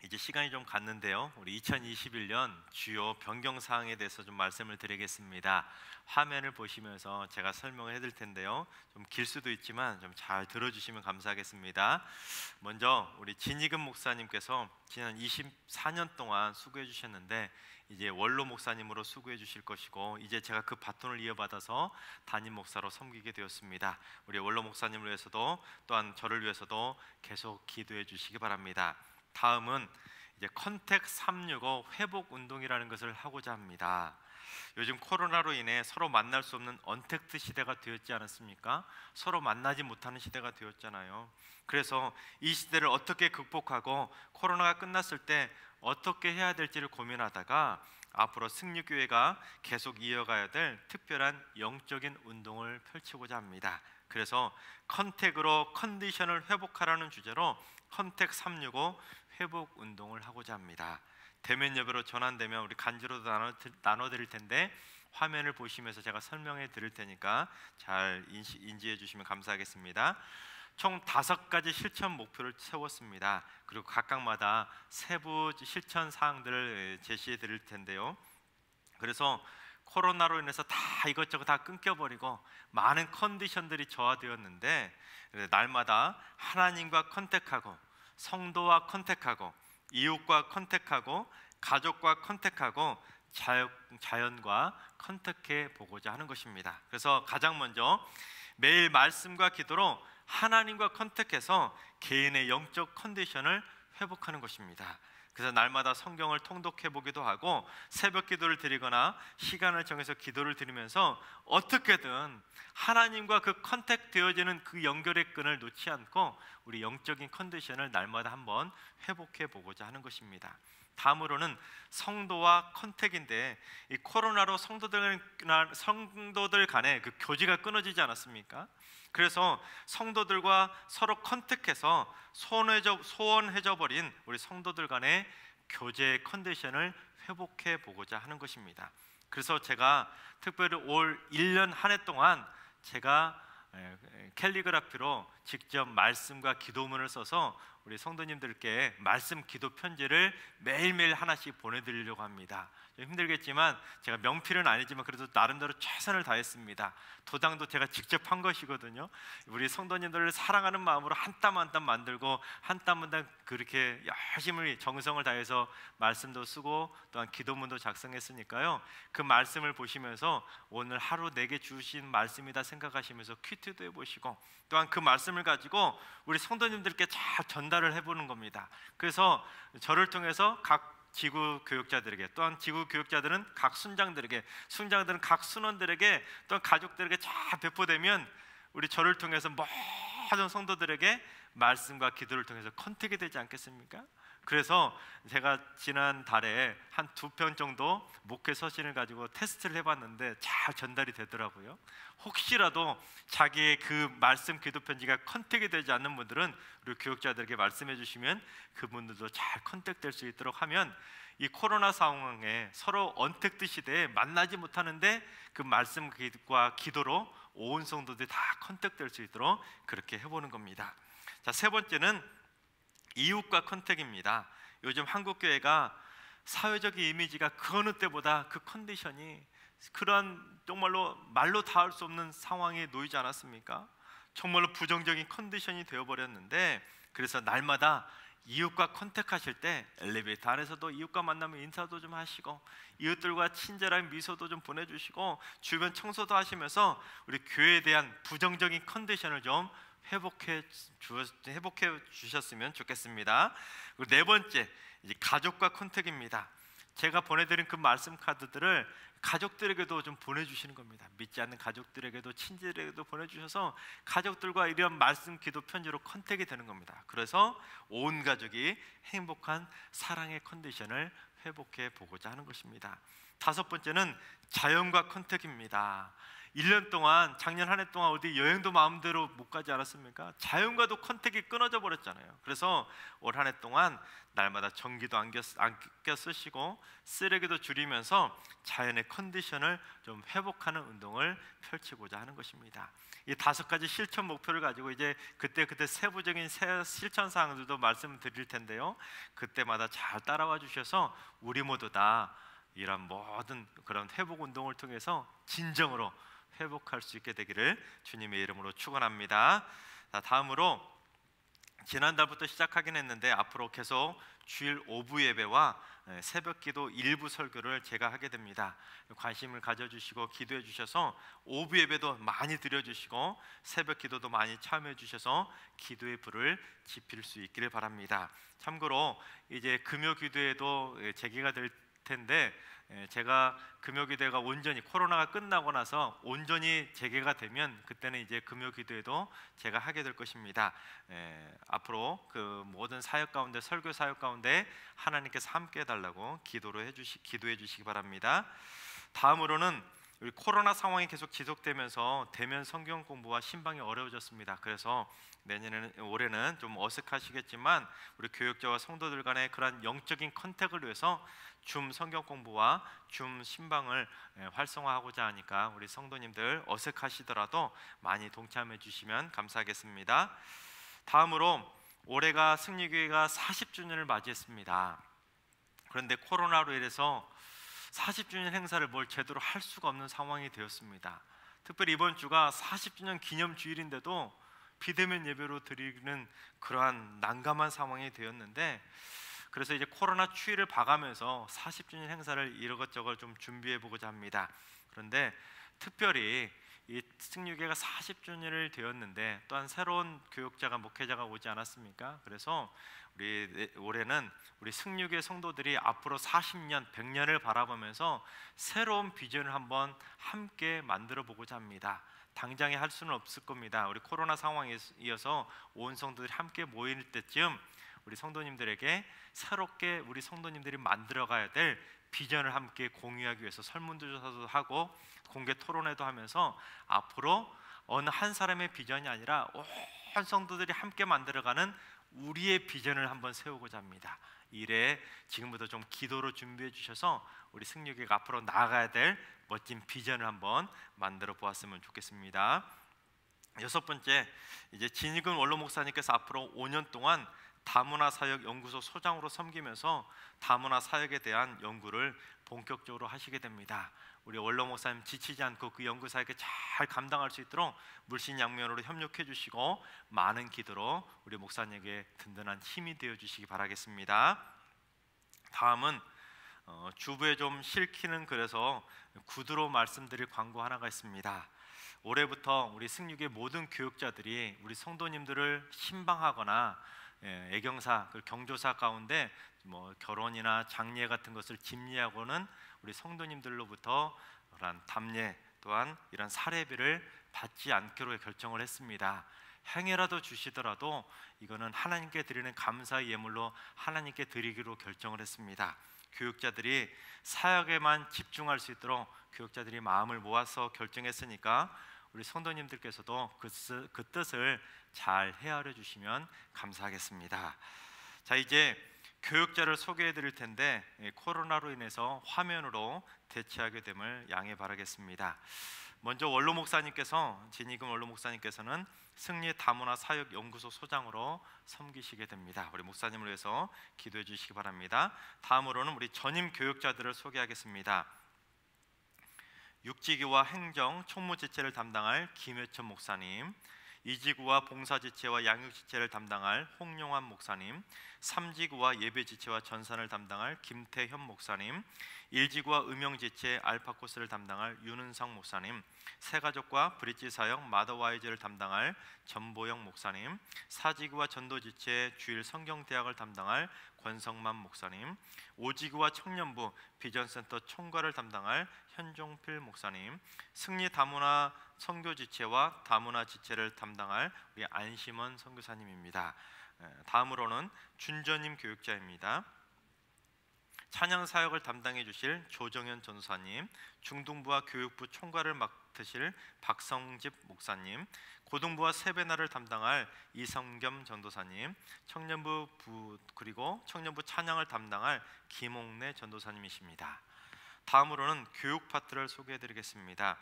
이제 시간이 좀 갔는데요. 우리 2021년 주요 변경 사항에 대해서 좀 말씀을 드리겠습니다. 화면을 보시면서 제가 설명을 해드릴 텐데요. 좀 길 수도 있지만 좀 잘 들어주시면 감사하겠습니다. 먼저 우리 진희금 목사님께서 지난 24년 동안 수고해 주셨는데 이제 원로 목사님으로 수고해 주실 것이고 이제 제가 그 바톤을 이어받아서 담임 목사로 섬기게 되었습니다. 우리 원로 목사님을 위해서도 또한 저를 위해서도 계속 기도해 주시기 바랍니다. 다음은 이제 컨택 365 회복 운동이라는 것을 하고자 합니다. 요즘 코로나로 인해 서로 만날 수 없는 언택트 시대가 되었지 않았습니까? 서로 만나지 못하는 시대가 되었잖아요. 그래서 이 시대를 어떻게 극복하고 코로나가 끝났을 때 어떻게 해야 될지를 고민하다가 앞으로 승리교회가 계속 이어가야 될 특별한 영적인 운동을 펼치고자 합니다. 그래서 컨택으로 컨디션을 회복하라는 주제로 컨택 365 회복 운동을 하고자 합니다. 대면 예배로 전환되면 우리 간주로도 나눠드릴 텐데 화면을 보시면서 제가 설명해 드릴 테니까 잘 인지해 주시면 감사하겠습니다. 총 5가지 실천 목표를 세웠습니다. 그리고 각각마다 세부 실천 사항들을 제시해 드릴 텐데요. 그래서 코로나로 인해서 다 이것저것 다 끊겨버리고 많은 컨디션들이 저하되었는데 날마다 하나님과 컨택하고 성도와 컨택하고 이웃과 컨택하고 가족과 컨택하고 자연과 컨택해 보고자 하는 것입니다. 그래서 가장 먼저 매일 말씀과 기도로 하나님과 컨택해서 개인의 영적 컨디션을 회복하는 것입니다. 그래서 날마다 성경을 통독해 보기도 하고 새벽 기도를 드리거나 시간을 정해서 기도를 드리면서 어떻게든 하나님과 그 컨택 되어지는 그 연결의 끈을 놓지 않고 우리 영적인 컨디션을 날마다 한번 회복해 보고자 하는 것입니다. 다음으로는 성도와 컨택인데 이 코로나로 성도들 간에 그 교제가 끊어지지 않았습니까? 그래서 성도들과 서로 컨택해서 소원해져 버린 우리 성도들 간의 교제 컨디션을 회복해 보고자 하는 것입니다. 그래서 제가 특별히 올 1년 한 해 동안 제가 캘리그라피로 직접 말씀과 기도문을 써서 우리 성도님들께 말씀 기도 편지를 매일매일 하나씩 보내드리려고 합니다. 좀 힘들겠지만 제가 명필은 아니지만 그래도 나름대로 최선을 다했습니다. 도장도 제가 직접 한 것이거든요. 우리 성도님들을 사랑하는 마음으로 한 땀 한 땀 만들고 한 땀 한 땀 그렇게 열심히 정성을 다해서 말씀도 쓰고 또한 기도문도 작성했으니까요. 그 말씀을 보시면서 오늘 하루 내게 주신 말씀이다 생각하시면서 큐티도 해보시고 또한 그 말씀을 가지고 우리 성도님들께 잘 전달을 해보는 겁니다. 그래서 저를 통해서 각 지구 교육자들에게 또한 지구 교육자들은 각 순장들에게 순장들은 각 순원들에게 또한 가족들에게 잘 배포되면 우리 저를 통해서 모든 성도들에게 말씀과 기도를 통해서 컨택이 되지 않겠습니까? 그래서 제가 지난 달에 한 2편 정도 목회 서신을 가지고 테스트를 해봤는데 잘 전달이 되더라고요. 혹시라도 자기의 그 말씀 기도 편지가 컨택이 되지 않는 분들은 우리 교육자들에게 말씀해 주시면 그분들도 잘 컨택될 수 있도록 하면 이 코로나 상황에 서로 언택트 시대에 만나지 못하는데 그 말씀과 기도로 온 성도들이 다 컨택될 수 있도록 그렇게 해보는 겁니다. 자, 세 번째는 이웃과 컨택입니다. 요즘 한국 교회가 사회적인 이미지가 그 어느 때보다 그 컨디션이 그러한 정말로 말로 닿을 수 없는 상황에 놓이지 않았습니까? 정말로 부정적인 컨디션이 되어버렸는데, 그래서 날마다 이웃과 컨택하실 때 엘리베이터 안에서도 이웃과 만나면 인사도 좀 하시고, 이웃들과 친절한 미소도 좀 보내주시고, 주변 청소도 하시면서 우리 교회에 대한 부정적인 컨디션을 좀 회복해 주셨으면 좋겠습니다. 그리고 네 번째, 이제 가족과 컨택입니다. 제가 보내드린 그 말씀 카드들을 가족들에게도 좀 보내주시는 겁니다. 믿지 않는 가족들에게도 친지들에게도 보내주셔서 가족들과 이런 말씀 기도 편지로 컨택이 되는 겁니다. 그래서 온 가족이 행복한 사랑의 컨디션을 회복해 보고자 하는 것입니다. 다섯 번째는 자연과 컨택입니다. 1년 동안, 작년 한 해 동안 어디 여행도 마음대로 못 가지 않았습니까? 자연과도 컨택이 끊어져 버렸잖아요. 그래서 올 한 해 동안 날마다 전기도 아껴 쓰시고 쓰레기도 줄이면서 자연의 컨디션을 좀 회복하는 운동을 펼치고자 하는 것입니다. 이 5가지 실천 목표를 가지고 이제 그때 세부적인 실천 사항들도 말씀드릴 텐데요. 그때마다 잘 따라와 주셔서 우리 모두 다 이런 모든 그런 회복 운동을 통해서 진정으로 회복할 수 있게 되기를 주님의 이름으로 축원합니다. 다음으로 지난달부터 시작하긴 했는데 앞으로 계속 주일 오부 예배와 새벽기도 일부 설교를 제가 하게 됩니다. 관심을 가져주시고 기도해 주셔서 오부 예배도 많이 드려주시고 새벽기도도 많이 참여해 주셔서 기도의 불을 지필 수 있기를 바랍니다. 참고로 이제 금요기도에도 재개가 될 텐데, 제가 금요기도회가 온전히 코로나가 끝나고 나서 온전히 재개가 되면 그때는 이제 금요기도회도 제가 하게 될 것입니다. 앞으로 그 모든 사역 가운데, 설교 사역 가운데 하나님께서 함께 해달라고 기도해 주시기 바랍니다. 다음으로는 우리 코로나 상황이 계속 지속되면서 대면 성경 공부와 신방이 어려워졌습니다. 그래서 올해는 좀 어색하시겠지만 우리 교역자와 성도들 간의 그런 영적인 컨택을 위해서 줌 성경 공부와 줌 신방을 활성화하고자 하니까 우리 성도님들 어색하시더라도 많이 동참해 주시면 감사하겠습니다. 다음으로 올해가 승리교회가 40주년을 맞이했습니다. 그런데 코로나로 인해서 40주년 행사를 뭘 제대로 할 수가 없는 상황이 되었습니다. 특별히 이번 주가 40주년 기념 주일인데도 비대면 예배로 드리는 그러한 난감한 상황이 되었는데, 그래서 이제 코로나 추이를 봐가면서 40주년 행사를 이것저것 좀 준비해 보고자 합니다. 그런데 특별히 이 승리교회가 40주년을 되었는데 또한 새로운 교역자가, 목회자가 오지 않았습니까? 그래서 우리 올해는 우리 승리교회 성도들이 앞으로 40년, 100년을 바라보면서 새로운 비전을 한번 함께 만들어 보고자 합니다. 당장에 할 수는 없을 겁니다. 우리 코로나 상황에 이어서 온 성도들이 함께 모일 때쯤 우리 성도님들에게 새롭게 우리 성도님들이 만들어가야 될 비전을 함께 공유하기 위해서 설문조사도 하고 공개 토론회도 하면서 앞으로 어느 한 사람의 비전이 아니라 온 성도들이 함께 만들어가는 우리의 비전을 한번 세우고자 합니다. 이래 지금부터 좀 기도로 준비해 주셔서 우리 승리교회가 앞으로 나아가야 될 멋진 비전을 한번 만들어 보았으면 좋겠습니다. 여섯 번째, 이제 진익은 원로 목사님께서 앞으로 5년 동안 다문화 사역 연구소 소장으로 섬기면서 다문화 사역에 대한 연구를 본격적으로 하시게 됩니다. 우리 원로 목사님 지치지 않고 그 연구 사역에 잘 감당할 수 있도록 물신양면으로 협력해 주시고 많은 기도로 우리 목사님에게 든든한 힘이 되어 주시기 바라겠습니다. 다음은 주부에 좀 실키는 글에서 구두로 말씀드릴 광고 하나가 있습니다. 올해부터 우리 승리교회 모든 교역자들이 우리 성도님들을 신방하거나 애경사, 경조사 가운데 뭐 결혼이나 장례 같은 것을 집례하고는 우리 성도님들로부터 그런 담례 또한 이런 사례비를 받지 않기로 결정을 했습니다. 행여라도 주시더라도 이거는 하나님께 드리는 감사의 예물로 하나님께 드리기로 결정을 했습니다. 교육자들이 사역에만 집중할 수 있도록 교육자들이 마음을 모아서 결정했으니까 우리 성도님들께서도 그 뜻을 잘 헤아려 주시면 감사하겠습니다. 자, 이제 교육자를 소개해 드릴 텐데 코로나로 인해서 화면으로 대체하게 됨을 양해 바라겠습니다. 먼저 원로 목사님께서 진익은 원로 목사님께서는 승리 다문화 사역 연구소 소장으로 섬기시게 됩니다. 우리 목사님을 위해서 기도해 주시기 바랍니다. 다음으로는 우리 전임 교육자들을 소개하겠습니다. 육지교와 행정, 총무지체를 담당할 김회천 목사님, 이지구와 봉사지체와 양육지체를 담당할 홍용환 목사님, 삼지구와 예배지체와 전산을 담당할 김태현 목사님, 일지구와 음영지체 알파코스를 담당할 윤은성 목사님, 새가족과 브릿지사역 마더와이즈를 담당할 전보영 목사님, 사지구와 전도지체 주일 성경대학을 담당할 권성만 목사님, 오지구와 청년부 비전센터 총괄을 담당할 현종필 목사님, 승리 다문화 선교지체와 다문화 지체를 담당할 우리 안심원 선교사님입니다. 다음으로는 준전임 교육자입니다. 찬양 사역을 담당해 주실 조정현 전도사님, 중등부와 교육부 총괄을 맡으실 박성집 목사님, 고등부와 세배나를 담당할 이성겸 전도사님, 청년부 그리고 청년부 찬양을 담당할 김옥래 전도사님이십니다. 다음으로는 교육 파트를 소개해 드리겠습니다.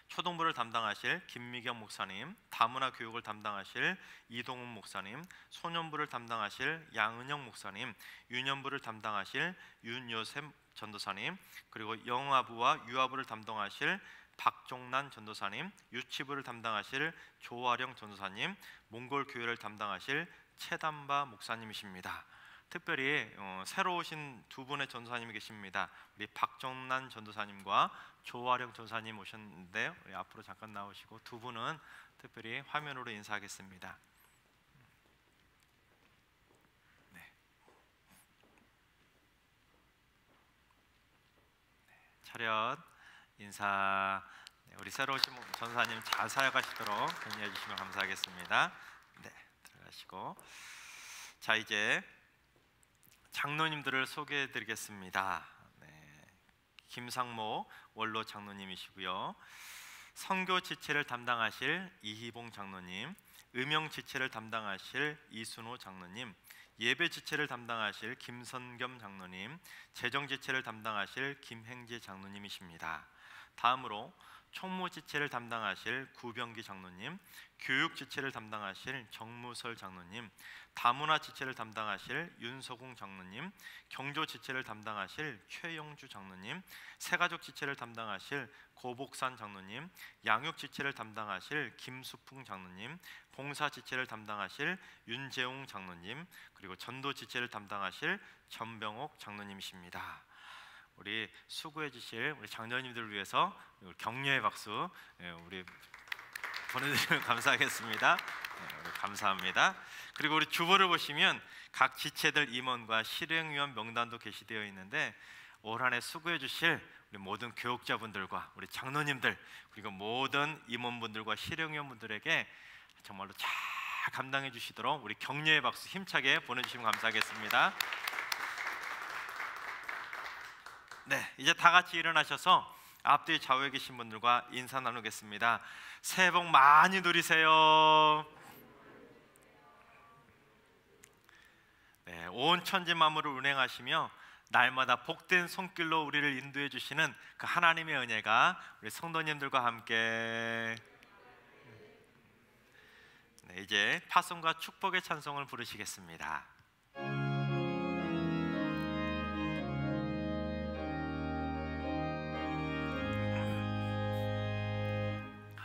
초등부를 담당하실 김미경 목사님, 다문화 교육을 담당하실 이동훈 목사님, 소년부를 담당하실 양은영 목사님, 유년부를 담당하실 윤요셉 전도사님, 그리고 영아부와 유아부를 담당하실 박종란 전도사님, 유치부를 담당하실 조아령 전도사님, 몽골 교회를 담당하실 최담바 목사님이십니다. 특별히 새로 오신 두 분의 전도사님이 계십니다. 우리 박정란 전도사님과 조아령 전도사님 오셨는데요. 우리 앞으로 잠깐 나오시고 두 분은 특별히 화면으로 인사하겠습니다. 네. 차렷 인사. 우리 새로 오신 전도사님 잘 사역하시도록 격려해 주시면 감사하겠습니다. 네, 들어가시고. 자, 이제 장로님들을 소개해 드리겠습니다. 네, 김상모 원로 장로님이시고요. 선교 지체를 담당하실 이희봉 장로님, 음영 지체를 담당하실 이순호 장로님, 예배 지체를 담당하실 김선겸 장로님, 재정 지체를 담당하실 김행재 장로님이십니다. 다음으로 총무 지체를 담당하실 구병기 장로님, 교육 지체를 담당하실 정무설 장로님, 다문화 지체를 담당하실 윤서공 장로님, 경조 지체를 담당하실 최영주 장로님, 새가족 지체를 담당하실 고복산 장로님, 양육 지체를 담당하실 김수풍 장로님, 봉사 지체를 담당하실 윤재웅 장로님, 그리고 전도 지체를 담당하실 전병옥 장로님이십니다. 우리 수고해 주실 우리 장로님들을 위해서 격려의 박수 우리 보내드리면 감사하겠습니다. 우리 감사합니다. 그리고 우리 주보를 보시면 각 지체들 임원과 실행위원 명단도 게시되어 있는데 올 한 해 수고해 주실 우리 모든 교육자분들과 우리 장로님들 그리고 모든 임원분들과 실행위원분들에게 정말로 잘 감당해 주시도록 우리 격려의 박수 힘차게 보내주시면 감사하겠습니다. 네, 이제 다 같이 일어나셔서 앞뒤 좌우에 계신 분들과 인사 나누겠습니다. 새해 복 많이 누리세요. 네, 온 천지 만물을 운행하시며 날마다 복된 손길로 우리를 인도해 주시는 그 하나님의 은혜가 우리 성도님들과 함께. 네, 이제 파송과 축복의 찬송을 부르시겠습니다.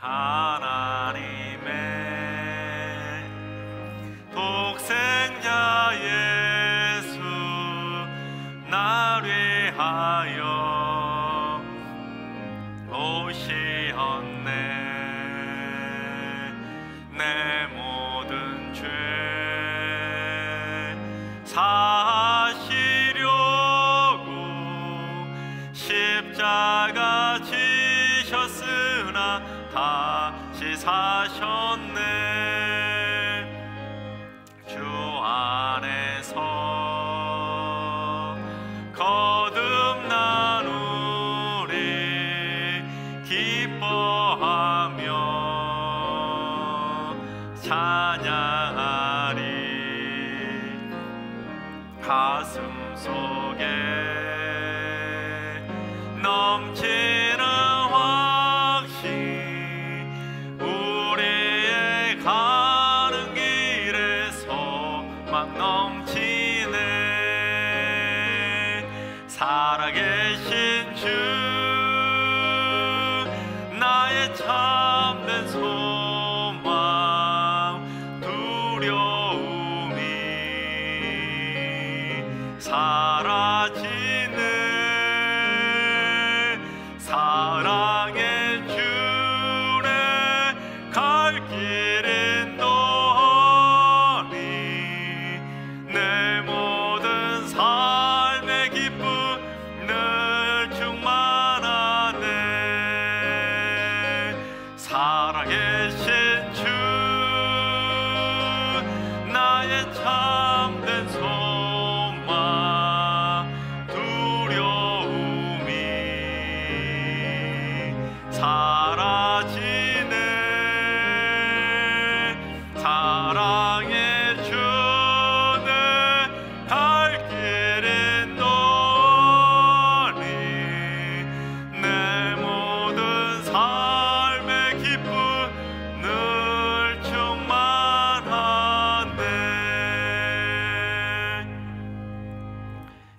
하나님의 독생자 예수 날 위하여 오시었네. 내 모든 죄 사시려고 십자가 지셨으나 다시 사셨네. 주 안에서 거듭나누리 기뻐하며 찬양하리. 가슴 속에 넘치는 살아계신 주 나의 참된 소망 두려움이 사라지는 사랑의 주의 갈 길은 너니 내 모든 삶의 기쁨 늘 충만하네 살아계신 주 나의 참된 소망 두려움이 사라지네 사랑의 주는 갈 길은 너니 내 모든 삶의 기쁨 늘 충만한데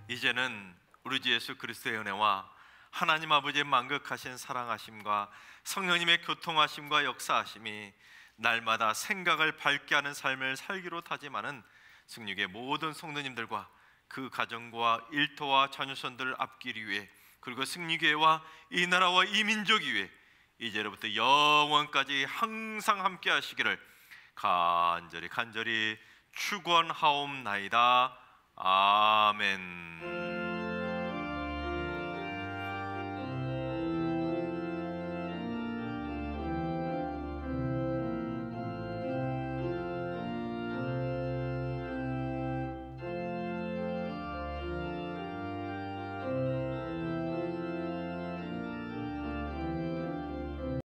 이제는 우리 주 예수 그리스도의 은혜와 하나님 아버지의 만극하신 사랑하심과 성령님의 교통하심과 역사하심이 날마다 생각을 밝게 하는 삶을 살기로 다짐하는 승육의 모든 성도님들과 그 가정과 일터와 자녀손들을 앞기를 위해 그리고 승리교회와 이 나라와 이 민족이 위해 이제로부터 영원까지 항상 함께 하시기를 간절히 축원하옵나이다. 아멘.